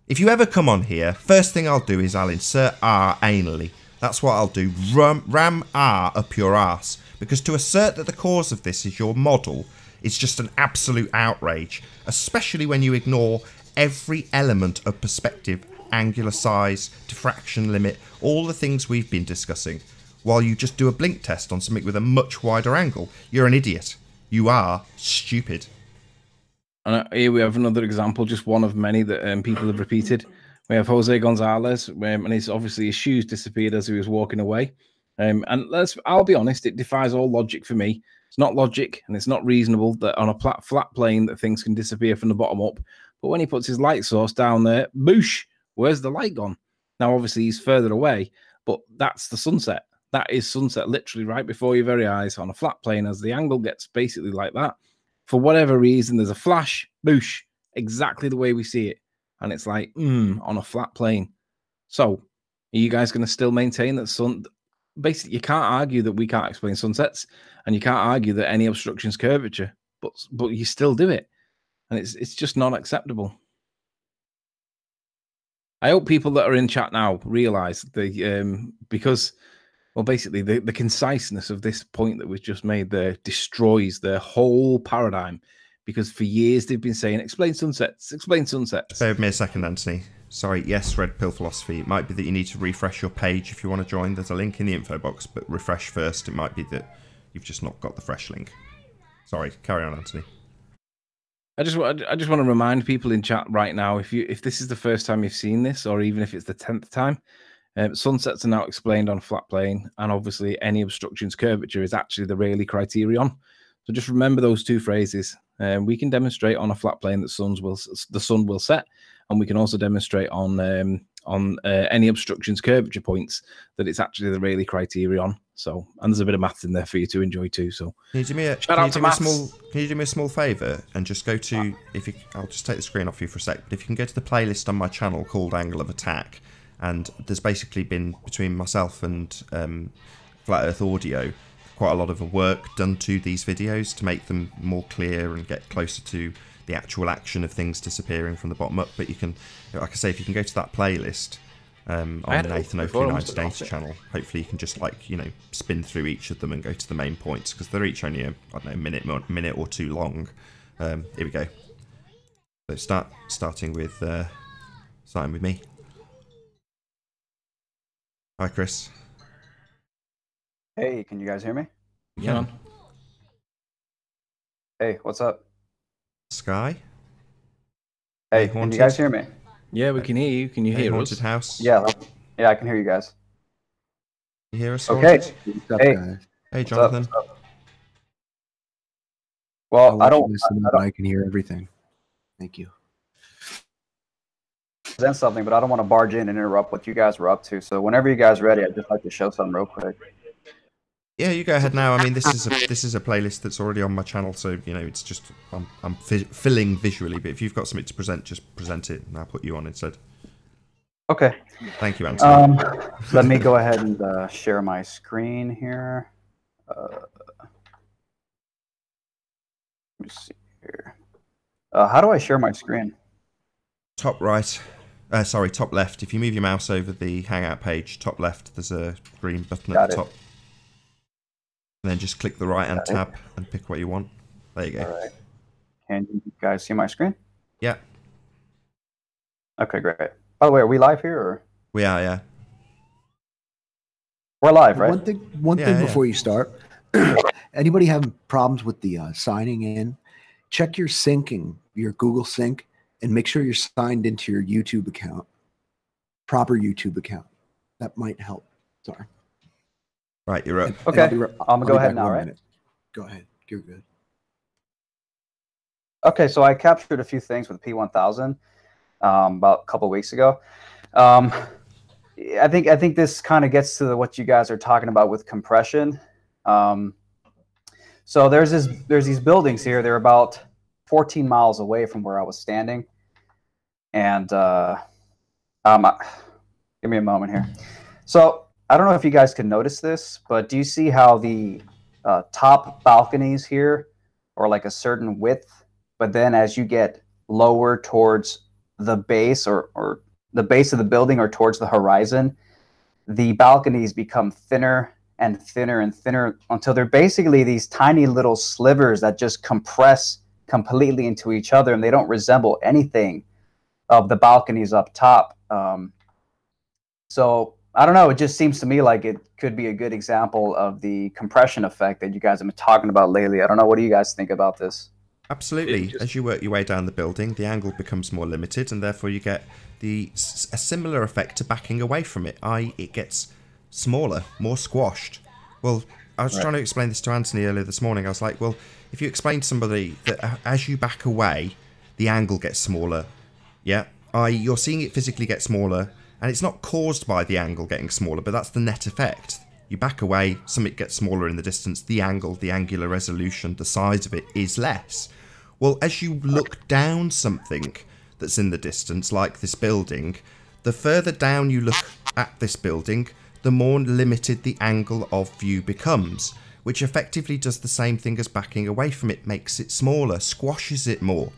[SPEAKER 2] If you ever come on here, first thing I'll do is I'll insert R anally. That's what I'll do. Ram R up your arse. Because to assert that the cause of this is your model is just an absolute outrage. Especially when you ignore every element of perspective, angular size, diffraction limit, all the things we've been discussing. While you just do a blink test on something with a much wider angle. You're an idiot. You are stupid.
[SPEAKER 3] And here we have another example, just one of many that people have repeated. We have Jose Gonzalez, and obviously his shoes disappeared as he was walking away. And I'll be honest, it defies all logic for me. It's not logic and it's not reasonable that on a flat plane that things can disappear from the bottom up. But when he puts his light source down there, boosh, where's the light gone? Now, obviously, he's further away, but that's the sunset. That is sunset literally right before your very eyes on a flat plane as the angle gets basically like that. For whatever reason, there's a flash, boosh, exactly the way we see it. And it's like, on a flat plane. So, are you guys going to still maintain that basically, you can't argue that we can't explain sunsets, and you can't argue that any obstruction is curvature, but you still do it. And it's just not acceptable. I hope people that are in chat now realize because, well, basically the conciseness of this point that was just made there destroys their whole paradigm, because for years they've been saying, explain sunsets, explain sunsets.
[SPEAKER 2] Bear with me a second, Anthony. Sorry, yes, Red Pill Philosophy. It might be that you need to refresh your page if you want to join. There's a link in the info box, but refresh first. It might be that you've just not got the fresh link. Sorry, carry on, Anthony.
[SPEAKER 3] I just want to remind people in chat right now, if this is the first time you've seen this, or even if it's the 10th time, sunsets are now explained on a flat plane, and obviously any obstruction's curvature is actually the Rayleigh criterion. So just remember those two phrases. We can demonstrate on a flat plane that the sun will set, and we can also demonstrate on any obstructions, curvature points, that it's actually the Rayleigh criterion. So, and there's a bit of maths in there for you to enjoy too. So,
[SPEAKER 2] can you do me a small favour and just go to I'll just take the screen off you for a sec. But if you can go to the playlist on my channel called Angle of Attack, and there's basically been between myself and Flat Earth Audio quite a lot of work done to these videos to make them more clear and get closer to the actual action of things disappearing from the bottom up. But you can, like I say, if you can go to that playlist on Nathan Oakley 1980 channel, hopefully you can just spin through each of them and go to the main points, because they're each only a minute or two long. Here we go. So starting with me. Hi, Chris.
[SPEAKER 4] Hey, can you guys hear me?
[SPEAKER 2] Yeah.
[SPEAKER 4] Hey, what's up?
[SPEAKER 2] Sky.
[SPEAKER 4] Hey, can you guys hear me?
[SPEAKER 3] Yeah, we can hear you. Can you hear us?
[SPEAKER 2] Haunted House.
[SPEAKER 4] Yeah, I can hear you guys.
[SPEAKER 2] You hear us?
[SPEAKER 4] Okay.
[SPEAKER 2] Hey, Jonathan.
[SPEAKER 4] What's up? Well, I don't.
[SPEAKER 5] I can hear everything. Thank you.
[SPEAKER 4] Present something, but I don't want to barge in and interrupt what you guys were up to. So whenever you guys are ready, I'd just like to show something real quick.
[SPEAKER 2] Yeah, you go ahead now. I mean, this is a playlist that's already on my channel, so it's just I'm filling visually. But if you've got something to present, just present it, and I'll put you on instead.
[SPEAKER 4] Okay.
[SPEAKER 2] Thank you, Anthony.
[SPEAKER 4] Let me go ahead and share my screen here. Let me see here. How do I share my screen?
[SPEAKER 2] Top right. Sorry, top left. If you move your mouse over the Hangout page, top left, there's a green button at the top. And then just click the right-hand tab and pick what you want. There you go.
[SPEAKER 4] All right. Can you guys see my screen?
[SPEAKER 2] Yeah.
[SPEAKER 4] Okay, great. By the way, are we live here? Or?
[SPEAKER 2] We are, yeah.
[SPEAKER 4] We're live, right?
[SPEAKER 5] One thing before you start. Anybody having problems with the signing in? Check your syncing, your Google Sync, and make sure you're signed into your YouTube account. Proper YouTube account. That might help. Sorry.
[SPEAKER 2] Right, you're up.
[SPEAKER 4] Okay, I'm going to go ahead now, right?
[SPEAKER 5] Go ahead. You're good.
[SPEAKER 4] Okay, so I captured a few things with P1000 about a couple of weeks ago. I think this kind of gets to what you guys are talking about with compression. So there's these buildings here. They're about 14 miles away from where I was standing. And give me a moment here. So I don't know if you guys can notice this, but do you see how the top balconies here are like a certain width, but then as you get lower towards the base or the base of the building or towards the horizon, the balconies become thinner and thinner and thinner until they're basically these tiny little slivers that just compress completely into each other, and they don't resemble anything of the balconies up top. So I don't know. It just seems to me like it could be a good example of the compression effect that you guys have been talking about lately. I don't know. What do you guys think about this?
[SPEAKER 2] Absolutely. As you work your way down the building, the angle becomes more limited, and therefore you get a similar effect to backing away from it, i.e. it gets smaller, more squashed. Well, I was trying to explain this to Anthony earlier this morning. I was like, well, if you explain to somebody that as you back away, the angle gets smaller, yeah, i.e. you're seeing it physically get smaller, and it's not caused by the angle getting smaller, but that's the net effect. You back away, something gets smaller in the distance, the angle, the angular resolution, the size of it is less. Well, as you look down something that's in the distance, like this building, the further down you look at this building, the more limited the angle of view becomes, which effectively does the same thing as backing away from it, makes it smaller, squashes it more.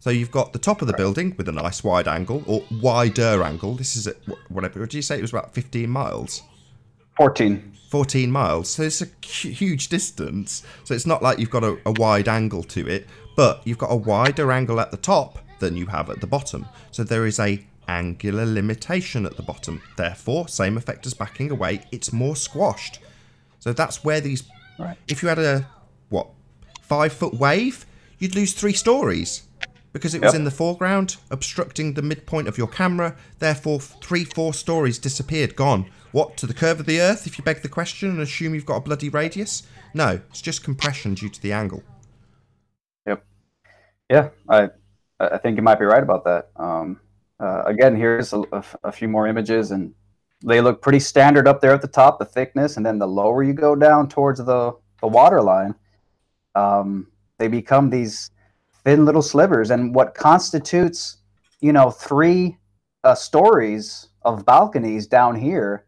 [SPEAKER 2] So you've got the top of the building with a nice wide angle, or wider angle. This is at, whatever, what did you say? It was about 15 miles?
[SPEAKER 4] 14.
[SPEAKER 2] 14 miles. So it's a huge distance. So it's not like you've got a wide angle to it, but you've got a wider angle at the top than you have at the bottom. So there is a angular limitation at the bottom. Therefore, same effect as backing away, it's more squashed. So that's where these...
[SPEAKER 4] Right.
[SPEAKER 2] If you had a, 5-foot wave, you'd lose 3 stories. Because it was in the foreground, obstructing the midpoint of your camera. Therefore, 3-4 stories disappeared, gone. What, to the curve of the Earth, if you beg the question and assume you've got a bloody radius? No, it's just compression due to the angle.
[SPEAKER 4] Yep. Yeah, I think you might be right about that. Again, here's a few more images, and they look pretty standard up there at the top, the thickness, and then the lower you go down towards the water line, they become these thin little slivers. And what constitutes, 3 stories of balconies down here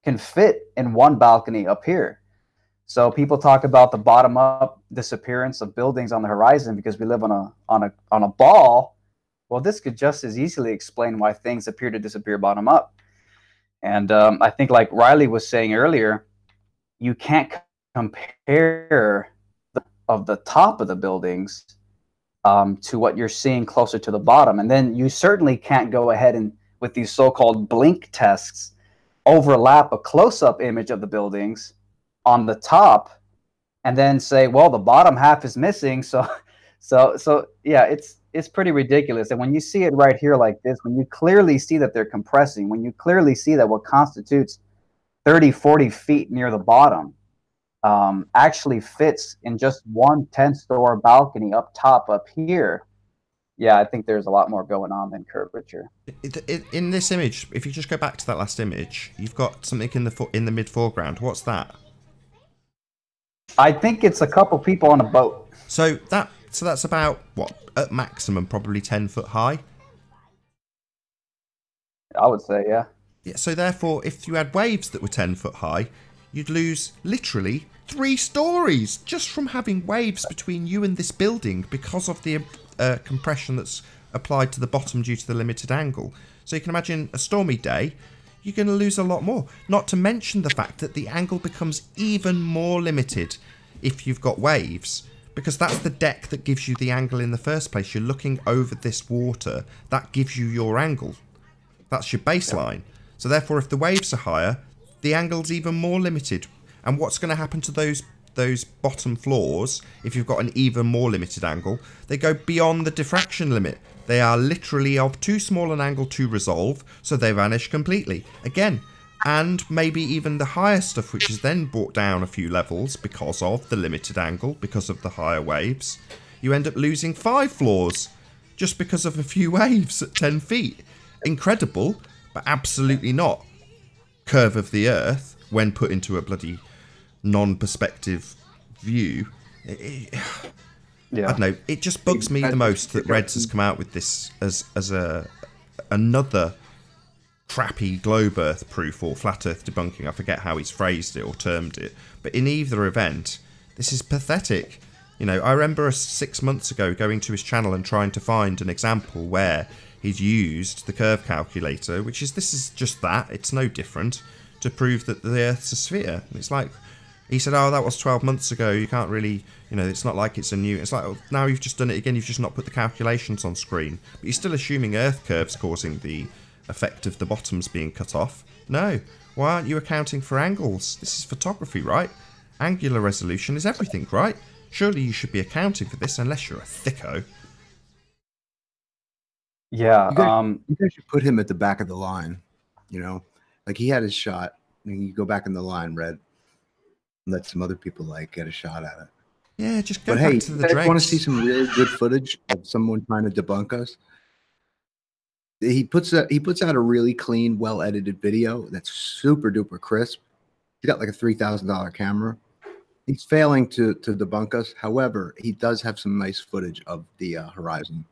[SPEAKER 4] can fit in one balcony up here. So people talk about the bottom up disappearance of buildings on the horizon because we live on a ball. Well, this could just as easily explain why things appear to disappear bottom up. And I think, like Riley was saying earlier, you can't compare the top of the buildings to what you're seeing closer to the bottom. And then you certainly can't go ahead and, with these so-called blink tests, overlap a close-up image of the buildings on the top and then say, well, the bottom half is missing. So yeah, it's pretty ridiculous. And when you see it right here like this, when you clearly see that they're compressing, when you clearly see that what constitutes 30, 40 feet near the bottom actually fits in just one 10-store balcony up top up here, yeah, I think there's a lot more going on than curvature.
[SPEAKER 2] In this image, if you just go back to that last image, you've got something in the mid foreground. What's that?
[SPEAKER 4] I think it's a couple people on a boat.
[SPEAKER 2] So that's about what, at maximum, probably 10 foot high.
[SPEAKER 4] I would say, yeah.
[SPEAKER 2] Yeah. So therefore, if you had waves that were 10 foot high, you'd lose literally 3 stories just from having waves between you and this building because of the compression that's applied to the bottom due to the limited angle. So you can imagine a stormy day, you're going to lose a lot more. Not to mention the fact that the angle becomes even more limited if you've got waves, because that's the deck that gives you the angle in the first place. You're looking over this water, that gives you your angle. That's your baseline. So therefore, if the waves are higher, the angle's even more limited. And what's going to happen to those bottom floors if you've got an even more limited angle? They go beyond the diffraction limit. They are literally of too small an angle to resolve, so they vanish completely. Again, and maybe even the higher stuff, which is then brought down a few levels because of the limited angle, because of the higher waves. You end up losing 5 floors just because of a few waves at 10 feet. Incredible, but absolutely not curve of the earth when put into a bloody non-perspective view. Yeah. I don't know. It just bugs me the most that Reds has come out with this as another crappy globe Earth proof or flat Earth debunking. I forget how he's phrased it or termed it. But in either event, this is pathetic. I remember 6 months ago going to his channel and trying to find an example where he's used the curve calculator, this is just that. It's no different, to prove that the Earth's a sphere. It's like, he said, oh, that was 12 months ago. You can't really, it's not like it's a new... It's like, oh, now you've just done it again. You've just not put the calculations on screen. But you're still assuming Earth curves causing the effect of the bottoms being cut off. No. Why aren't you accounting for angles? This is photography, right? Angular resolution is everything, right? Surely you should be accounting for this unless you're a thicko.
[SPEAKER 4] Yeah.
[SPEAKER 5] You guys should put him at the back of the line, Like, he had his shot, and you go back in the line, Red. Let some other people get a shot at it.
[SPEAKER 2] Yeah, just go back to the dregs.
[SPEAKER 5] Want to see some really good footage of someone trying to debunk us? He puts out a really clean, well-edited video that's super duper crisp. He's got like a $3,000 camera. He's failing to debunk us. However, he does have some nice footage of the horizon.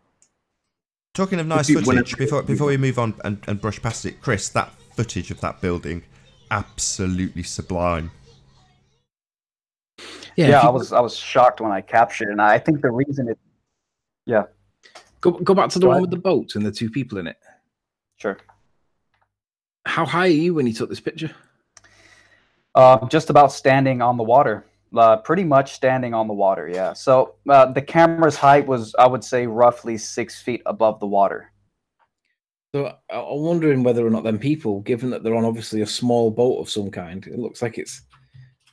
[SPEAKER 2] Talking of nice footage, before we move on and brush past it, Chris, that footage of that building, absolutely sublime.
[SPEAKER 4] Yeah, I was shocked when I captured it, and I think the reason it... Yeah.
[SPEAKER 3] Go back to the one with the boat and the 2 people in it.
[SPEAKER 4] Sure.
[SPEAKER 3] How high are you when you took this picture?
[SPEAKER 4] Just about standing on the water. Pretty much standing on the water, yeah. So the camera's height was, I would say, roughly 6 feet above the water.
[SPEAKER 3] So I'm wondering whether or not them people, given that they're on obviously a small boat of some kind, it looks like it's...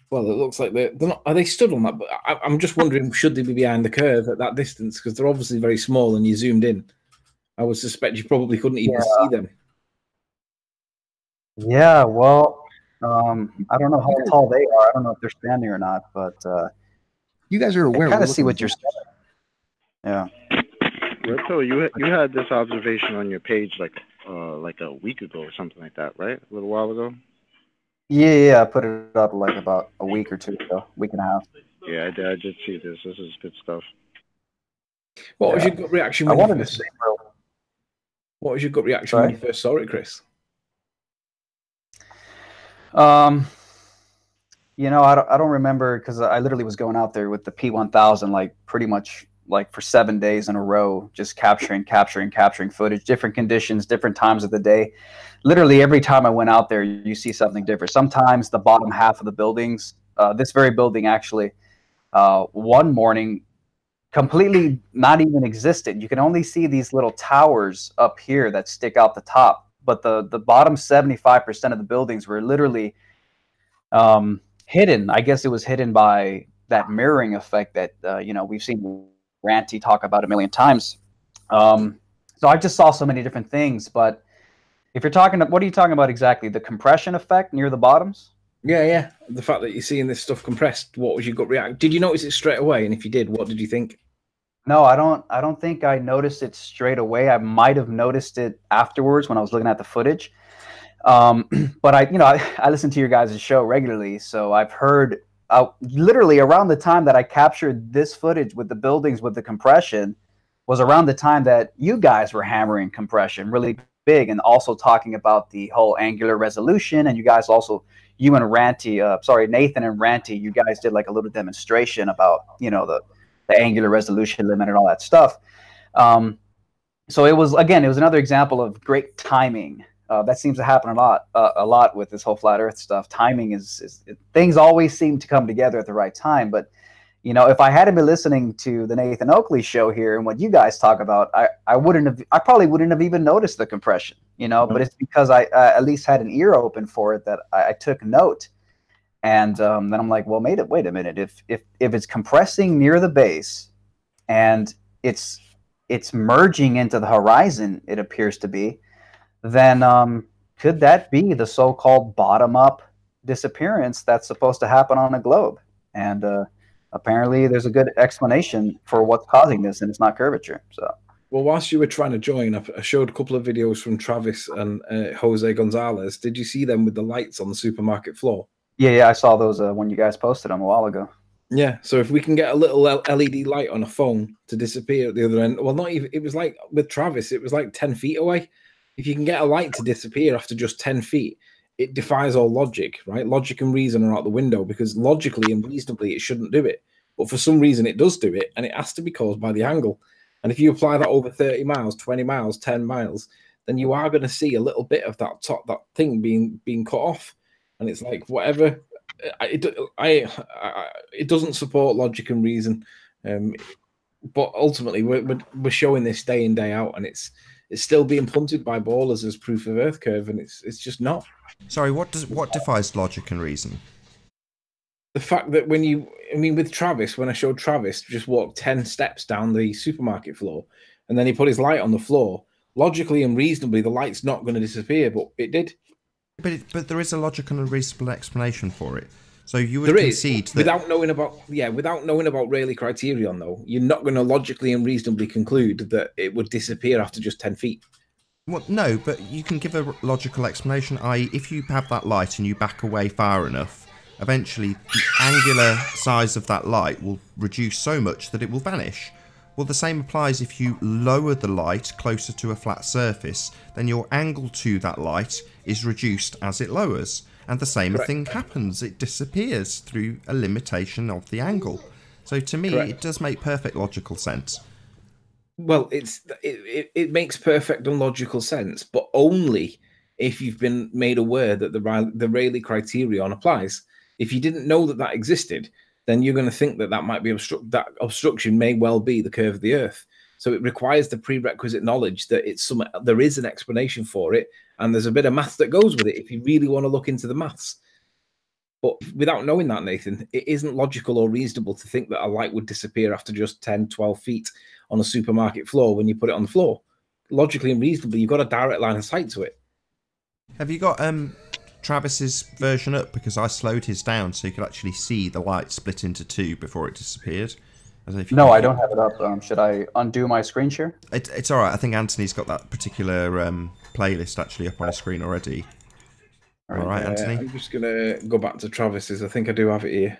[SPEAKER 3] Well, it looks like they're not... Are they stood on that? But I'm just wondering, should they be behind the curve at that distance? Because they're obviously very small and you zoomed in. I would suspect you probably couldn't even see them.
[SPEAKER 4] Yeah, well, I don't know how tall they are. I don't know if they're standing or not, but
[SPEAKER 5] you guys are aware.
[SPEAKER 4] I kind of see what you're saying. Yeah.
[SPEAKER 6] Reto, you had this observation on your page like a week ago or something like that, right? A little while ago.
[SPEAKER 4] Yeah, I put it up like about a week or two ago, week and a half.
[SPEAKER 6] Yeah, I did see this. This is good stuff.
[SPEAKER 3] What was your gut reaction when you first? What was your gut reaction when you first saw it, Chris?
[SPEAKER 4] You know, I don't remember because I literally was going out there with the P1000 like pretty much like for 7 days in a row, just capturing footage, different conditions, different times of the day. Literally every time I went out there, you see something different. Sometimes the bottom half of the buildings, this very building actually, one morning completely not even existed. You can only see these little towers up here that stick out the top, but the bottom 75% of the buildings were literally hidden. I guess it was hidden by that mirroring effect that you know, we've seen Ranty talk about a million times. So I just saw so many different things. But if you're talking, what are you talking about exactly? The compression effect near the bottoms?
[SPEAKER 3] Yeah. The fact that you're seeing this stuff compressed. What was your gut reaction? Did you notice it straight away? And if you did, what did you think?
[SPEAKER 4] No, I don't think I noticed it straight away. I might have noticed it afterwards when I was looking at the footage. But I listen to your guys' show regularly, so I've heard literally around the time that I captured this footage with the buildings with the compression was around the time that you guys were hammering compression really big and also talking about the whole angular resolution. And you guys also, you and Ranty, Nathan and Ranty, you guys did like a little demonstration about, you know, the angular resolution limit and all that stuff. So it was another example of great timing. That seems to happen a lot with this whole flat Earth stuff. Timing is things always seem to come together at the right time. But you know, if I hadn't been listening to the Nathan Oakley show here and what you guys talk about, I probably wouldn't have even noticed the compression. You know, but it's because I at least had an ear open for it that I took note. And then I'm like, well, wait a minute. If it's compressing near the base, and it's merging into the horizon, it appears to be, then could that be the so-called bottom-up disappearance that's supposed to happen on a globe? And apparently, there's a good explanation for what's causing this, and it's not curvature. So.
[SPEAKER 3] Well, whilst you were trying to join, I showed a couple of videos from Travis and Jose Gonzalez. Did you see them with the lights on the supermarket floor?
[SPEAKER 4] Yeah, I saw those when you guys posted them a while ago.
[SPEAKER 3] Yeah, so if we can get a little LED light on a phone to disappear at the other end, well, not even, it was like with Travis, it was like 10 feet away. If you can get a light to disappear after just 10 feet, it defies all logic, right? Logic and reason are out the window because logically and reasonably it shouldn't do it. But for some reason it does do it, and it has to be caused by the angle. And if you apply that over 30 miles, 20 miles, 10 miles, then you are going to see a little bit of that thing being cut off. And it's like, whatever, it doesn't support logic and reason. But ultimately, we're showing this day in, day out, and it's still being punted by ballers as proof of Earth curve, and it's just not.
[SPEAKER 2] Sorry, what defies logic and reason?
[SPEAKER 3] The fact that with Travis, when I showed Travis just walk 10 steps down the supermarket floor, and then he put his light on the floor, logically and reasonably, the light's not going to disappear, but it did.
[SPEAKER 2] But there is a logical and reasonable explanation for it. So you would concede that
[SPEAKER 3] without knowing about Rayleigh criterion, though, you're not going to logically and reasonably conclude that it would disappear after just 10 feet.
[SPEAKER 2] Well, no, but you can give a logical explanation, i.e. if you have that light and you back away far enough, eventually the angular size of that light will reduce so much that it will vanish. Well, the same applies if you lower the light closer to a flat surface, then your angle to that light is reduced as it lowers. And the same thing happens. It disappears through a limitation of the angle. So to me, it does make perfect logical sense.
[SPEAKER 3] Well, it makes perfect and logical sense, but only if you've been made aware that the Rayleigh criterion applies. If you didn't know that existed, then you're going to think that might be that obstruction may well be the curve of the Earth. So it requires the prerequisite knowledge that there is an explanation for it, and there's a bit of maths that goes with it if you really want to look into the maths. But without knowing that, Nathan, it isn't logical or reasonable to think that a light would disappear after just 10, 12 feet on a supermarket floor when you put it on the floor. Logically and reasonably, you've got a direct line of sight to it.
[SPEAKER 2] Have you got Travis's version up? Because I slowed his down so you could actually see the light split into two before it disappeared. I don't know if you
[SPEAKER 4] No,
[SPEAKER 2] can
[SPEAKER 4] I
[SPEAKER 2] hear-
[SPEAKER 4] don't have it up. Should I undo my screen share?
[SPEAKER 2] It's all right. I think Anthony's got that particular playlist actually up on his screen already. All right, Anthony.
[SPEAKER 3] I'm just gonna go back to Travis's. I think I do have it here.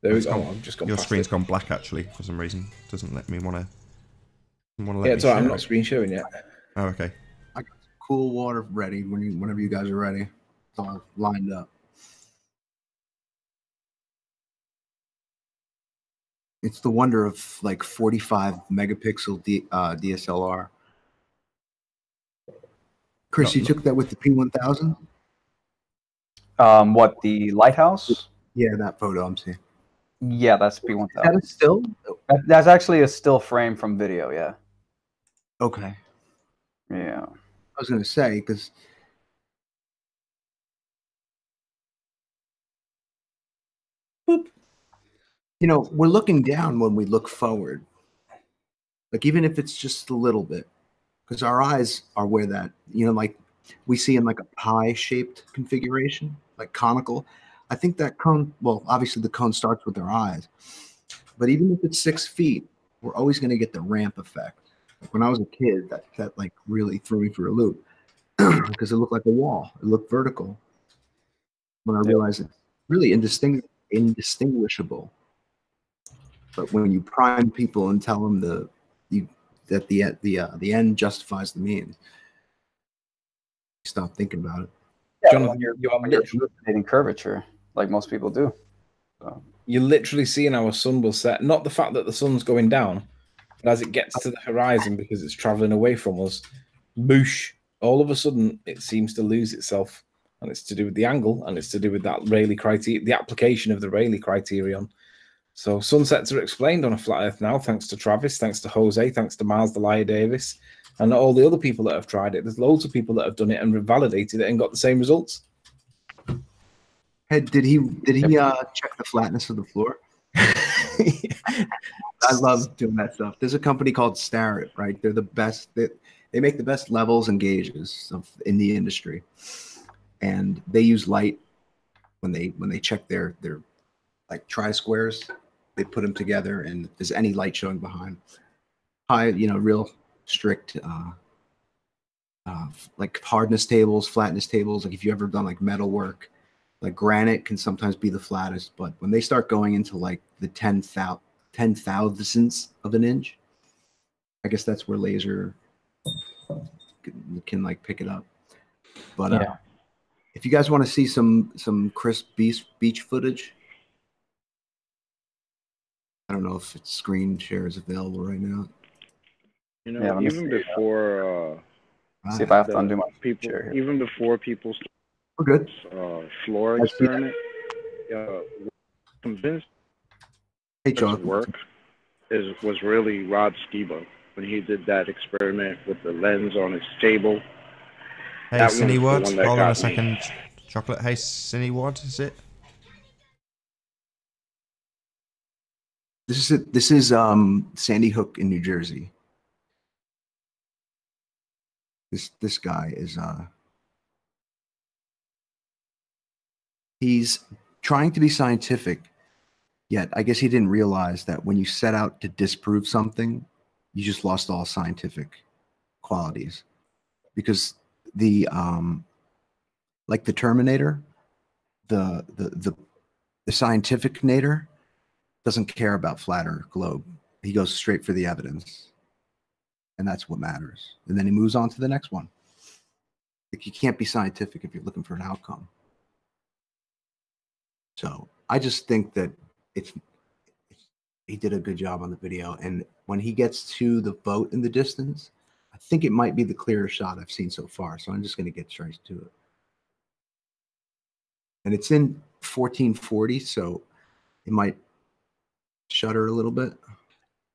[SPEAKER 3] There we
[SPEAKER 2] It's
[SPEAKER 3] go.
[SPEAKER 2] gone-
[SPEAKER 3] I've just gone
[SPEAKER 2] Your
[SPEAKER 3] past
[SPEAKER 2] screen's
[SPEAKER 3] it.
[SPEAKER 2] gone black actually for some reason. Doesn't let me want to.
[SPEAKER 3] Yeah, it's alright. I'm not screen sharing yet.
[SPEAKER 2] Oh, okay.
[SPEAKER 5] I got cool water ready whenever you guys are ready. It's all lined up. It's the wonder of like 45 megapixel DSLR. Chris, you took that with the P1000?
[SPEAKER 4] What, the lighthouse?
[SPEAKER 5] Yeah, that photo I'm seeing.
[SPEAKER 4] Yeah, that's
[SPEAKER 5] Is that
[SPEAKER 4] P1000.
[SPEAKER 5] a still?
[SPEAKER 4] That's actually a still frame from video. Yeah.
[SPEAKER 5] Okay.
[SPEAKER 4] Yeah.
[SPEAKER 5] I was going to say, because you know, we're looking down when we look forward. Like, even if it's just a little bit, because our eyes are where that, you know, like we see in like a pie shaped configuration, like conical. I think that cone, well, obviously the cone starts with our eyes, but even if it's 6 feet, we're always going to get the ramp effect. Like when I was a kid, that like really threw me for a loop because it looked like a wall. It looked vertical. When I realized it's really indistinguishable. But when you prime people and tell them that the end justifies the means, stop thinking about it.
[SPEAKER 4] Yeah,
[SPEAKER 3] Jonathan,
[SPEAKER 4] when you're,
[SPEAKER 3] you are
[SPEAKER 4] when you're
[SPEAKER 3] literally,
[SPEAKER 4] eliminating curvature, like most people do. So,
[SPEAKER 3] you're literally seeing our sun will set. Not the fact that the sun's going down, but as it gets to the horizon because it's traveling away from us, boosh! All of a sudden, it seems to lose itself, and it's to do with the angle, and it's to do with that Rayleigh criteria, the application of the Rayleigh criterion. So sunsets are explained on a flat Earth now, thanks to Travis, thanks to Jose, thanks to Miles Delia Davis, and all the other people that have tried it. There's loads of people that have done it and validated it and got the same results.
[SPEAKER 5] Hey, did he check the flatness of the floor? I love doing that stuff. There's a company called Starrett, right? They're the best. They make the best levels and gauges in the industry, and they use light when they check their like tri-squares. They put them together, and if there's any light showing behind, real strict like hardness tables, flatness tables. Like if you ever done like metal work, like granite can sometimes be the flattest, but when they start going into like the 10,000ths of an inch, I guess that's where laser can like pick it up. But if you guys want to see some crisp beach footage, I don't know if its screen share is available right now.
[SPEAKER 6] You know,
[SPEAKER 4] Yeah, let me
[SPEAKER 6] even
[SPEAKER 4] see,
[SPEAKER 6] before
[SPEAKER 4] see if I have to
[SPEAKER 6] the
[SPEAKER 4] undo my
[SPEAKER 6] people,
[SPEAKER 4] share here.
[SPEAKER 6] even before people
[SPEAKER 5] We're good.
[SPEAKER 6] floor
[SPEAKER 5] I see
[SPEAKER 6] experiment, convinced
[SPEAKER 5] Hey,
[SPEAKER 6] his
[SPEAKER 5] John.
[SPEAKER 6] work was really Rod Skiba when he did that experiment with the lens on his table.
[SPEAKER 2] Hey,
[SPEAKER 6] That one's the
[SPEAKER 2] Cinewad,
[SPEAKER 6] one that
[SPEAKER 2] hold on
[SPEAKER 6] got
[SPEAKER 2] a
[SPEAKER 6] me.
[SPEAKER 2] second. Chocolate. Hey, Cinewad, is it?
[SPEAKER 5] This is Sandy Hook in New Jersey. This guy is he's trying to be scientific, yet I guess he didn't realize that when you set out to disprove something, you just lost all scientific qualities. Because the like the Terminator, the scientific nator doesn't care about flat or globe. He goes straight for the evidence. And that's what matters. And then he moves on to the next one. Like you can't be scientific if you're looking for an outcome. So I just think that he did a good job on the video. And when he gets to the boat in the distance, I think it might be the clearest shot I've seen so far. So I'm just going to get straight to it. And it's in 1440, so it might shutter a little bit.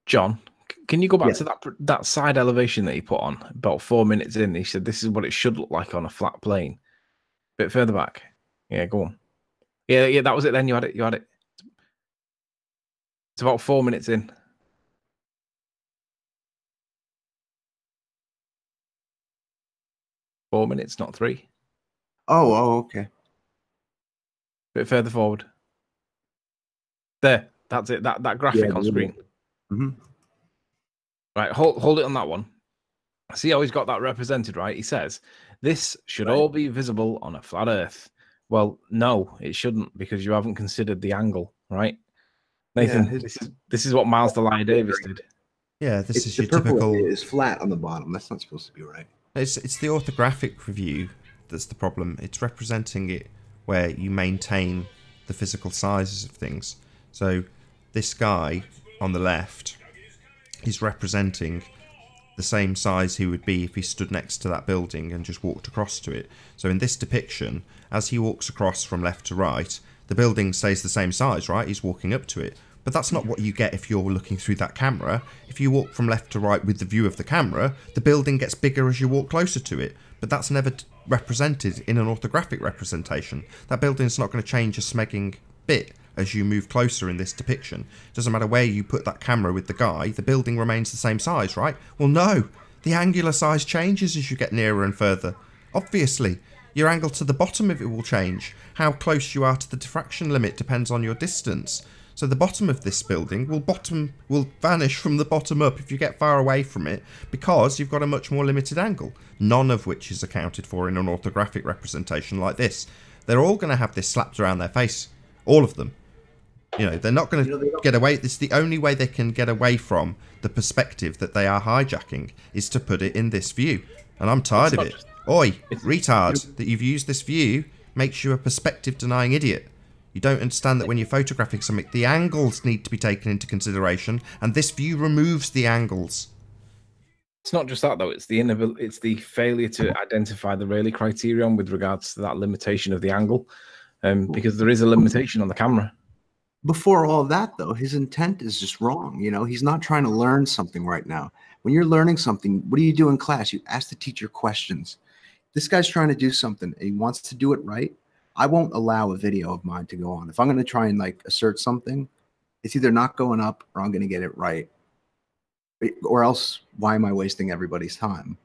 [SPEAKER 3] John, can you go back
[SPEAKER 5] Yeah.
[SPEAKER 3] to that side elevation that he put on about 4 minutes in? He said this is what it should look like on a flat plane. Bit further back. Yeah, go on. Yeah, that was it then. You had it. It's about 4 minutes in. 4 minutes, not 3.
[SPEAKER 5] Oh, okay.
[SPEAKER 3] Bit further forward. There, that's it. That graphic
[SPEAKER 5] Yeah,
[SPEAKER 3] on screen. Right, hold it on that one. See how he's got that represented, right? He says, this should all be visible on a flat Earth. Well, no, it shouldn't, because you haven't considered the angle, right? Nathan, this is what Miles Delia Davis did.
[SPEAKER 2] Yeah, this is
[SPEAKER 5] the
[SPEAKER 2] your
[SPEAKER 5] purple
[SPEAKER 2] typical...
[SPEAKER 5] is flat on the bottom. That's not supposed to be right.
[SPEAKER 2] It's the orthographic review that's the problem. It's representing it where you maintain the physical sizes of things. So this guy on the left is representing the same size he would be if he stood next to that building and just walked across to it. So in this depiction, as he walks across from left to right, the building stays the same size, right? He's walking up to it. But that's not what you get if you're looking through that camera. If you walk from left to right with the view of the camera, the building gets bigger as you walk closer to it. But that's never represented in an orthographic representation. That building's not going to change a smegging bit as you move closer in this depiction. Doesn't matter where you put that camera with the guy, the building remains the same size, right? Well, no. The angular size changes as you get nearer and further. Obviously, your angle to the bottom of it will change. How close you are to the diffraction limit depends on your distance. So the bottom of this building will vanish from the bottom up if you get far away from it, because you've got a much more limited angle, none of which is accounted for in an orthographic representation like this. They're all going to have this slapped around their face. All of them. You know, they're not going to get away. This is the only way they can get away from the perspective that they are hijacking, is to put it in this view. And I'm tired of it. Oi, retard, that you've used this view makes you a perspective-denying idiot. You don't understand that when you're photographing something, the angles need to be taken into consideration, and this view removes the angles.
[SPEAKER 3] It's not just that, though. It's the failure to identify the Rayleigh criterion with regards to that limitation of the angle, because there is a limitation on the camera.
[SPEAKER 5] Before all that, though, his intent is just wrong. You know, he's not trying to learn something right now. When you're learning something, what do you do in class? You ask the teacher questions. This guy's trying to do something, and he wants to do it right. I won't allow a video of mine to go on. If I'm going to try and like assert something, it's either not going up or I'm going to get it right. Or else, why am I wasting everybody's time?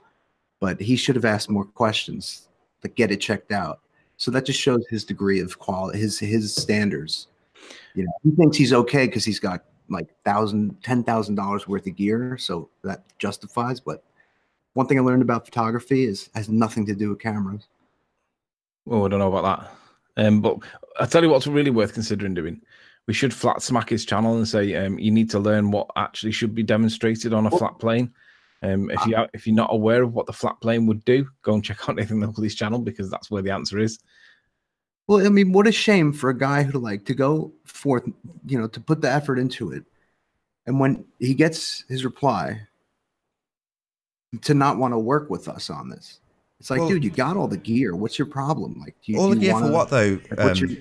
[SPEAKER 5] But he should have asked more questions to get it checked out. So that just shows his degree of quality, his standards. You know, he thinks he's okay because he's got like $10,000 worth of gear, so that justifies. But one thing I learned about photography has nothing to do with cameras.
[SPEAKER 3] Oh, I don't know about that. But I'll tell you what's really worth considering doing. We should flat smack his channel and say, you need to learn what actually should be demonstrated on a flat plane. If you're not aware of what the flat plane would do, go and check out Nathan Oakley's channel, because that's where the answer is.
[SPEAKER 5] Well, I mean, what a shame for a guy who to go forth, you know, to put the effort into it. And when he gets his reply, to not want to work with us on this. It's like, well, dude, you got all the gear. What's your problem? Like,
[SPEAKER 2] all the gear for what, though,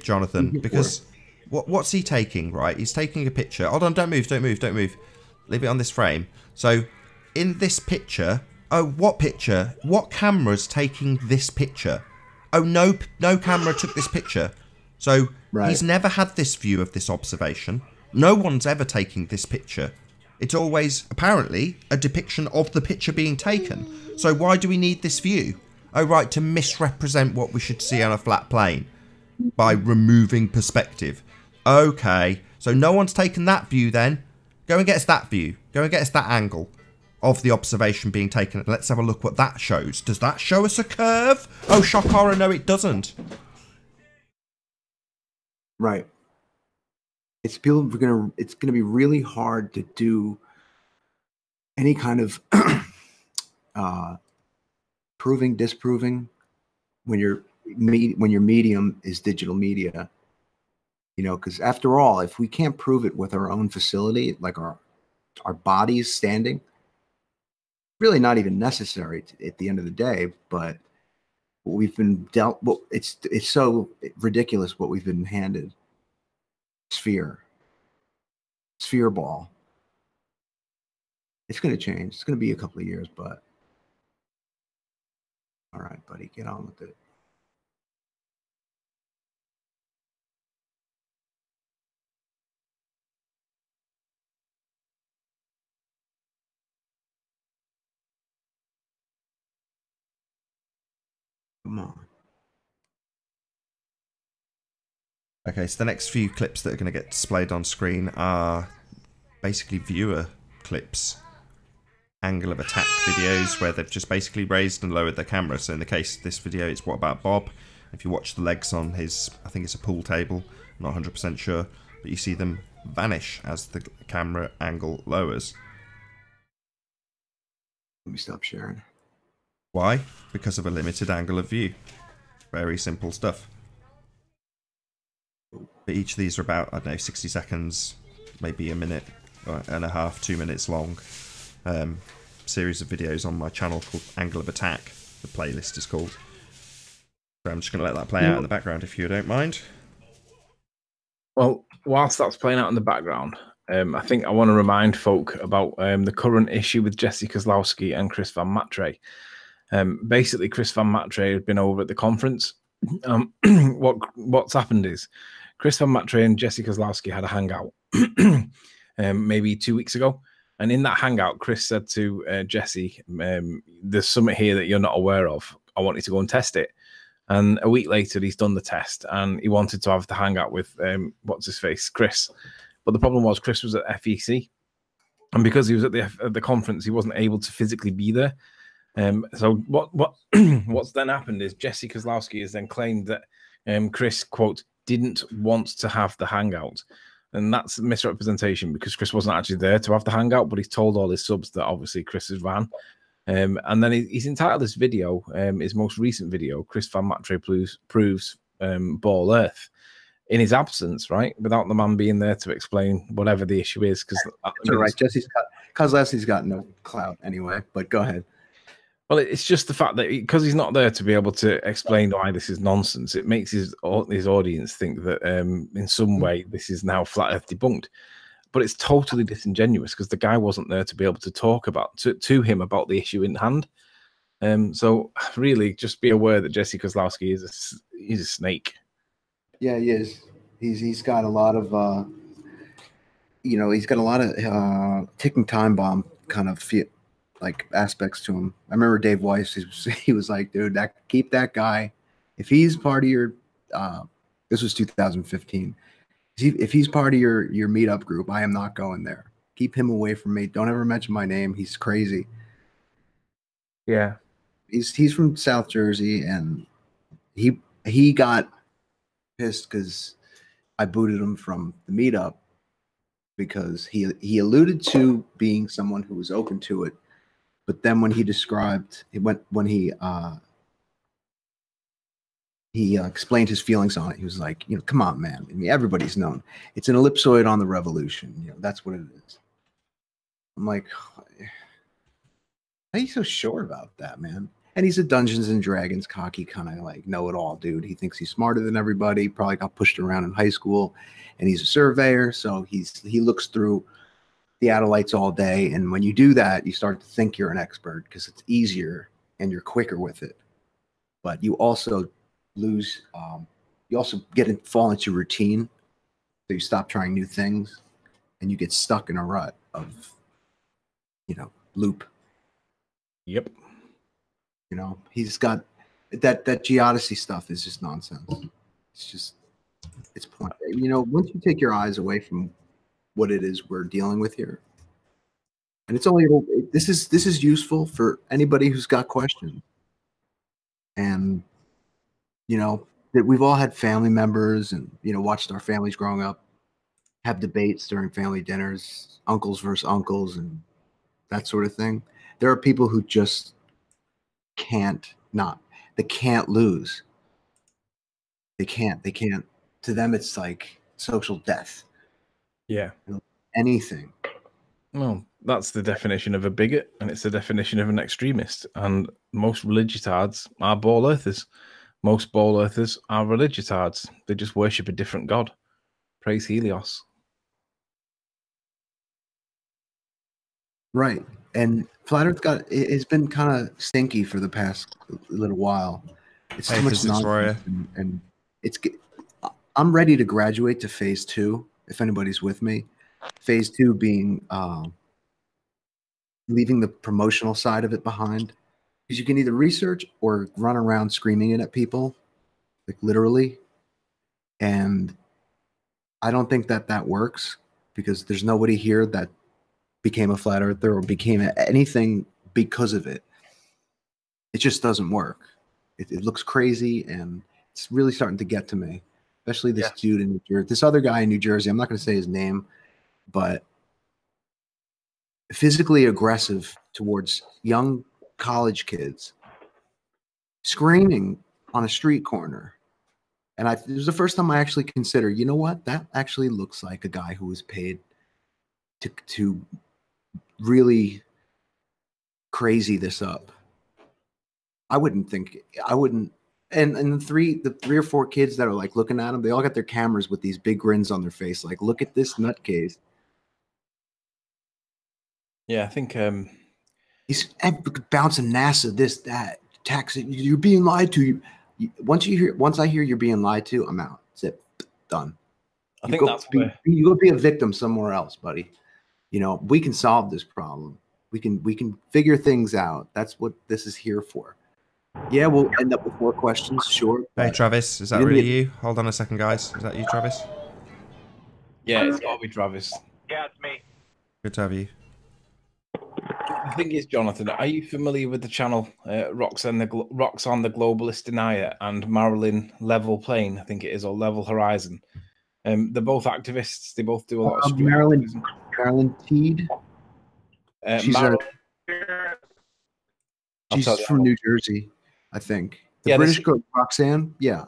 [SPEAKER 2] Jonathan? Because what's he taking, right? He's taking a picture. Hold on, don't move. Leave it on this frame. So, in this picture, oh, what picture? What camera's taking this picture? Oh, no camera took this picture. So, he's never had this view of this observation. No one's ever taking this picture. It's always, apparently, a depiction of the picture being taken. So why do we need this view? Oh, right, to misrepresent what we should see on a flat plane by removing perspective. Okay, so no one's taken that view then. Go and get us that view. Go and get us that angle of the observation being taken. Let's have a look what that shows. Does that show us a curve? Oh, shock horror, no, it doesn't.
[SPEAKER 5] Right. It's gonna be really hard to do any kind of proving, disproving when your medium is digital media. You know, because after all, if we can't prove it with our own facility, like our bodies standing, really not even necessary at the end of the day. But what we've been dealt, well, it's so ridiculous what we've been handed. Sphere ball. It's going to change. It's going to be a couple of years, but all right, buddy, get on with it. Come on.
[SPEAKER 2] Okay, so the next few clips that are going to get displayed on screen are basically viewer clips angle of attack videos where they've just basically raised and lowered their camera. So in the case of this video, it's What About Bob? If you watch the legs on his, I think it's a pool table, I'm not 100% sure, but you see them vanish as the camera angle lowers.
[SPEAKER 5] Let me stop sharing.
[SPEAKER 2] Why? Because of a limited angle of view. Very simple stuff. But each of these are about, I don't know, 60 seconds, maybe a minute and a half, 2 minutes long. Series of videos on my channel called Angle of Attack. The playlist is called. So I'm just going to let that play out in the background if you don't mind.
[SPEAKER 3] Well, whilst that's playing out in the background, I think I want to remind folk about the current issue with Jesse Kozlowski and Chris Van Matre. Basically, Chris Van Matre had been over at the conference. What's happened is Chris Van Matre and Jesse Kozlowski had a hangout maybe 2 weeks ago. And in that hangout, Chris said to Jesse, there's something here that you're not aware of. I want you to go and test it. And a week later, he's done the test and he wanted to have the hangout with, what's his face, Chris. But the problem was Chris was at FEC. And because he was at the conference, he wasn't able to physically be there. So what's then happened is Jesse Kozlowski has then claimed that Chris, quote, didn't want to have the hangout. And that's misrepresentation because Chris wasn't actually there to have the hangout, but he's told all his subs that obviously Chris has ran. And then he's entitled this video, his most recent video, Chris Van Matre proves Ball Earth, in his absence, right? Without the man being there to explain whatever the issue is. Because
[SPEAKER 5] You're right. Kozlowski's got no clout anyway, but go ahead.
[SPEAKER 3] Well, it's just the fact that because he's not there to be able to explain why this is nonsense, it makes his audience think that in some way this is now flat earth debunked. But it's totally disingenuous because the guy wasn't there to be able to talk about to him about the issue in hand. So really, just be aware that Jesse Kozlowski is a snake.
[SPEAKER 5] Yeah, he is. He's got a lot of he's got a lot of ticking time bomb kind of like aspects to him. I remember Dave Weiss, he was like, dude, keep that guy. If he's part of your this was 2015. If he's part of your meetup group, I am not going there. Keep him away from me. Don't ever mention my name. He's crazy.
[SPEAKER 3] Yeah.
[SPEAKER 5] He's from South Jersey, and he got pissed because I booted him from the meetup because he alluded to being someone who was open to it. But then when he described when he explained his feelings on it, he was like, come on, man. I mean, everybody's known. It's an ellipsoid on the revolution. That's what it is. I'm like, how are you so sure about that, man? And he's a Dungeons and Dragons cocky kind of like know-it-all dude. He thinks he's smarter than everybody, probably got pushed around in high school, and he's a surveyor, so he looks through the Adelites all day, and when you do that, you start to think you're an expert because it's easier and you're quicker with it. But you also lose, you also fall into routine, so you stop trying new things, and you get stuck in a rut of, loop.
[SPEAKER 3] Yep.
[SPEAKER 5] He's got that geodesy stuff is just nonsense. It's point. Once you take your eyes away from what it is we're dealing with here, and it's only this is useful for anybody who's got questions, and that we've all had family members and watched our families growing up have debates during family dinners, uncles versus uncles and that sort of thing. There are people who just can't lose. They can't. To them, it's like social death.
[SPEAKER 3] Yeah.
[SPEAKER 5] Anything.
[SPEAKER 3] Well, that's the definition of a bigot, and it's the definition of an extremist. And most religiotards are ball earthers. Most ball earthers are religiotards. They just worship a different god. Praise Helios.
[SPEAKER 5] Right. And Flat Earth it's been kind of stinky for the past little while. It's too much nonsense, and I'm ready to graduate to phase 2. If anybody's with me, phase 2 being leaving the promotional side of it behind, because you can either research or run around screaming it at people, like literally. And I don't think that works because there's nobody here that became a flat earther or became anything because of it. It just doesn't work. It looks crazy, and it's really starting to get to me, especially this dude in New Jersey. This other guy in New Jersey, I'm not going to say his name, but physically aggressive towards young college kids, screaming on a street corner. And it was the first time I actually considered, you know what? That actually looks like a guy who was paid to really crazy this up. I wouldn't. And the three or four kids that are like looking at him, they all got their cameras with these big grins on their face. Like, look at this nutcase.
[SPEAKER 3] Yeah, I think
[SPEAKER 5] he's bouncing NASA, this, that, tax. You're being lied to. Once I hear you're being lied to, I'm out. That's it. Done.
[SPEAKER 3] I think that's where
[SPEAKER 5] you go be a victim somewhere else, buddy. You know, we can solve this problem. We can figure things out. That's what this is here for. Yeah, we'll end up with more questions, sure.
[SPEAKER 2] Hey, Travis, is that really you? Hold on a second, guys. Is that you, Travis?
[SPEAKER 3] Yeah, it's got to be Travis.
[SPEAKER 7] Yeah, it's me.
[SPEAKER 2] Good to have you.
[SPEAKER 3] The thing is, Jonathan, are you familiar with the channel Roxanne the Globalist Denier and Marilyn Level Plane, I think it is, or Level Horizon? They're both activists. They both do a lot of
[SPEAKER 5] Marilyn Teed. She's from New Jersey, I think. The British girl, Roxanne? Yeah.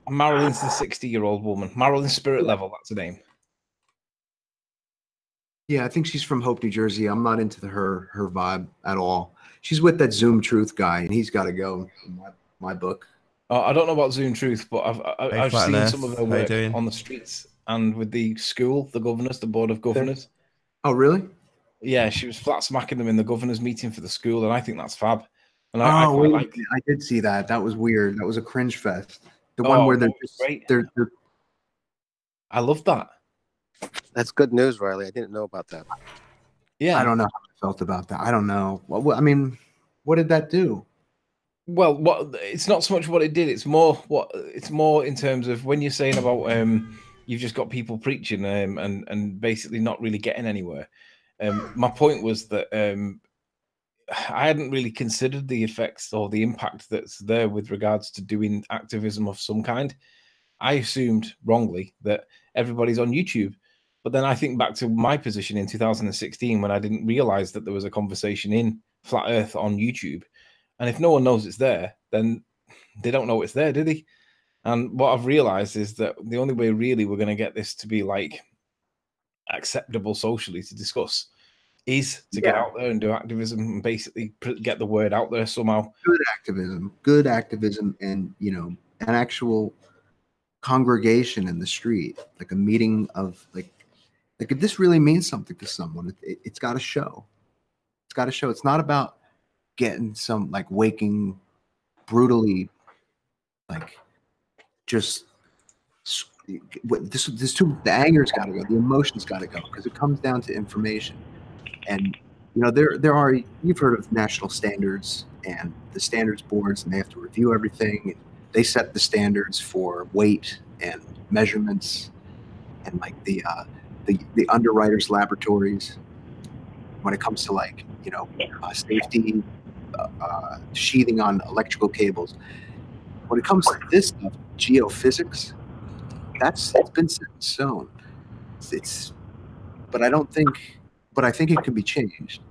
[SPEAKER 3] Marilyn's the 60-year-old woman. Marilyn Spirit Level, that's her name.
[SPEAKER 5] Yeah, I think she's from Hope, New Jersey. I'm not into her vibe at all. She's with that Zoom Truth guy, and he's got to go in my book.
[SPEAKER 3] I don't know about Zoom Truth, but I've seen some of her work on the streets and with the school, the governors, the board of governors.
[SPEAKER 5] Oh, really?
[SPEAKER 3] Yeah, she was flat smacking them in the governor's meeting for the school, and I think that's fab. And
[SPEAKER 5] I did see that. That was weird. That was a cringe fest. The one where they're
[SPEAKER 3] I love that.
[SPEAKER 8] That's good news, Riley. I didn't know about that.
[SPEAKER 3] Yeah,
[SPEAKER 5] I don't know how I felt about that. I don't know. Well, I mean, what did that do?
[SPEAKER 3] Well, it's not so much what it did. It's more in terms of when you're saying about you've just got people preaching and basically not really getting anywhere. My point was that I hadn't really considered the effects or the impact that's there with regards to doing activism of some kind. I assumed wrongly that everybody's on YouTube. But then I think back to my position in 2016 when I didn't realize that there was a conversation in Flat Earth on YouTube. And if no one knows it's there, then they don't know it's there, do they? And what I've realized is that the only way really we're going to get this to be like acceptable socially to discuss is to get out there and do activism and basically get the word out there somehow.
[SPEAKER 5] Good activism, and an actual congregation in the street, like a meeting of like if this really means something to someone, it's got to show. It's got to show. It's not about getting some like waking brutally, like just the anger's got to go, the emotion's got to go, because it comes down to information. And there are, you've heard of national standards and the standards boards, and they have to review everything. And they set the standards for weight and measurements, and like the underwriters laboratories when it comes to like safety, sheathing on electrical cables. When it comes to this stuff, geophysics, it's been set in stone. But I think it can be changed.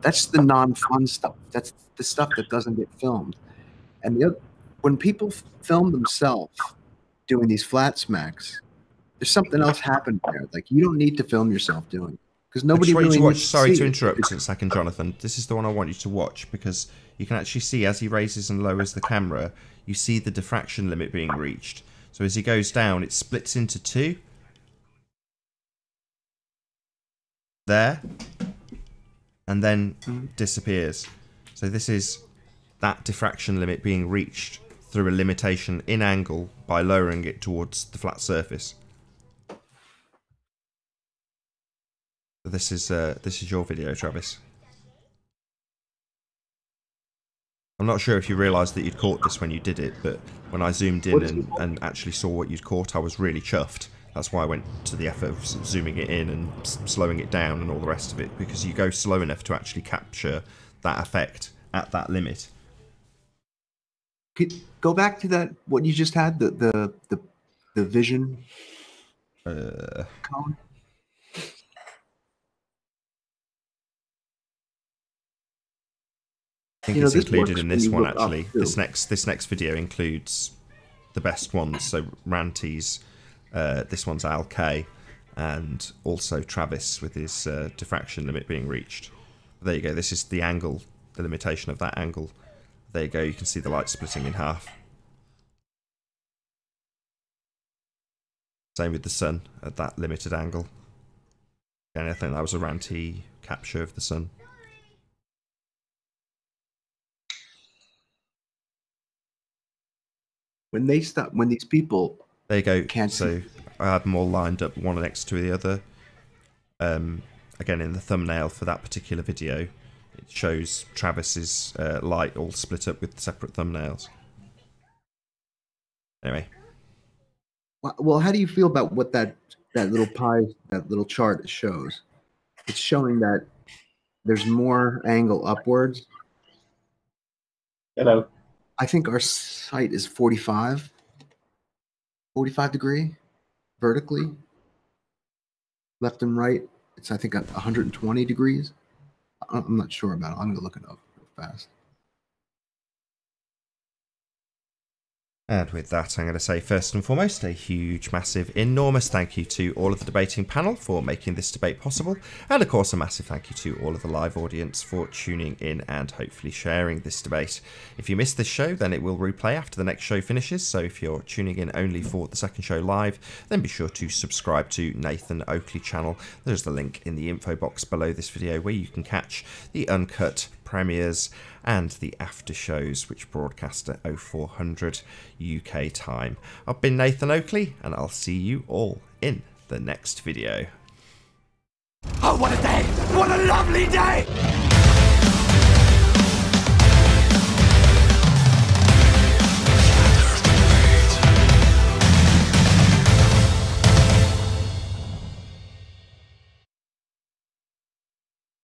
[SPEAKER 5] That's the non-fun stuff. That's the stuff that doesn't get filmed. And when people film themselves doing these flat smacks, there's something else happening there. Like, you don't need to film yourself doing it, because nobody really needs to see.
[SPEAKER 2] Sorry to interrupt a second, Jonathan. This is the one I want you to watch, because you can actually see as he raises and lowers the camera, you see the diffraction limit being reached. So as he goes down, it splits into two. There. And then disappears. So this is that diffraction limit being reached through a limitation in angle by lowering it towards the flat surface. This is your video, Travis. I'm not sure if you realised that you'd caught this when you did it, but when I zoomed in and actually saw what you'd caught, I was really chuffed. That's why I went to the effort of zooming it in and slowing it down and all the rest of it, because you go slow enough to actually capture that effect at that limit.
[SPEAKER 5] Go back to that, what you just had, the vision cone.
[SPEAKER 2] I think it's included in this one actually. This next video includes the best ones. So Ranty's, this one's Al K, and also Travis with his diffraction limit being reached. There you go. This is the angle, the limitation of that angle. There you go. You can see the light splitting in half. Same with the sun at that limited angle. And I think that was a Ranty capture of the sun.
[SPEAKER 5] When they stop, when these people,
[SPEAKER 2] there you go.
[SPEAKER 5] Can't
[SPEAKER 2] so I had them all lined up one next to the other. Again, in the thumbnail for that particular video, it shows Travis's light all split up with separate thumbnails. Anyway.
[SPEAKER 5] Well, how do you feel about what that little pie, that little chart shows? It's showing that there's more angle upwards.
[SPEAKER 3] Hello.
[SPEAKER 5] I think our sight is 45 degree vertically. Left and right, it's I think 120 degrees. I'm not sure about it. I'm gonna look it up real fast.
[SPEAKER 2] And with that, I'm going to say first and foremost a huge, massive, enormous thank you to all of the debating panel for making this debate possible, and of course a massive thank you to all of the live audience for tuning in and hopefully sharing this debate. If you missed this show, then it will replay after the next show finishes, so if you're tuning in only for the second show live, then be sure to subscribe to Nathan Oakley channel. There's the link in the info box below this video where you can catch the uncut premieres and the after shows which broadcast at 0400 UK time. I've been Nathan Oakley, and I'll see you all in the next video.
[SPEAKER 1] Oh, what a day! What a lovely day!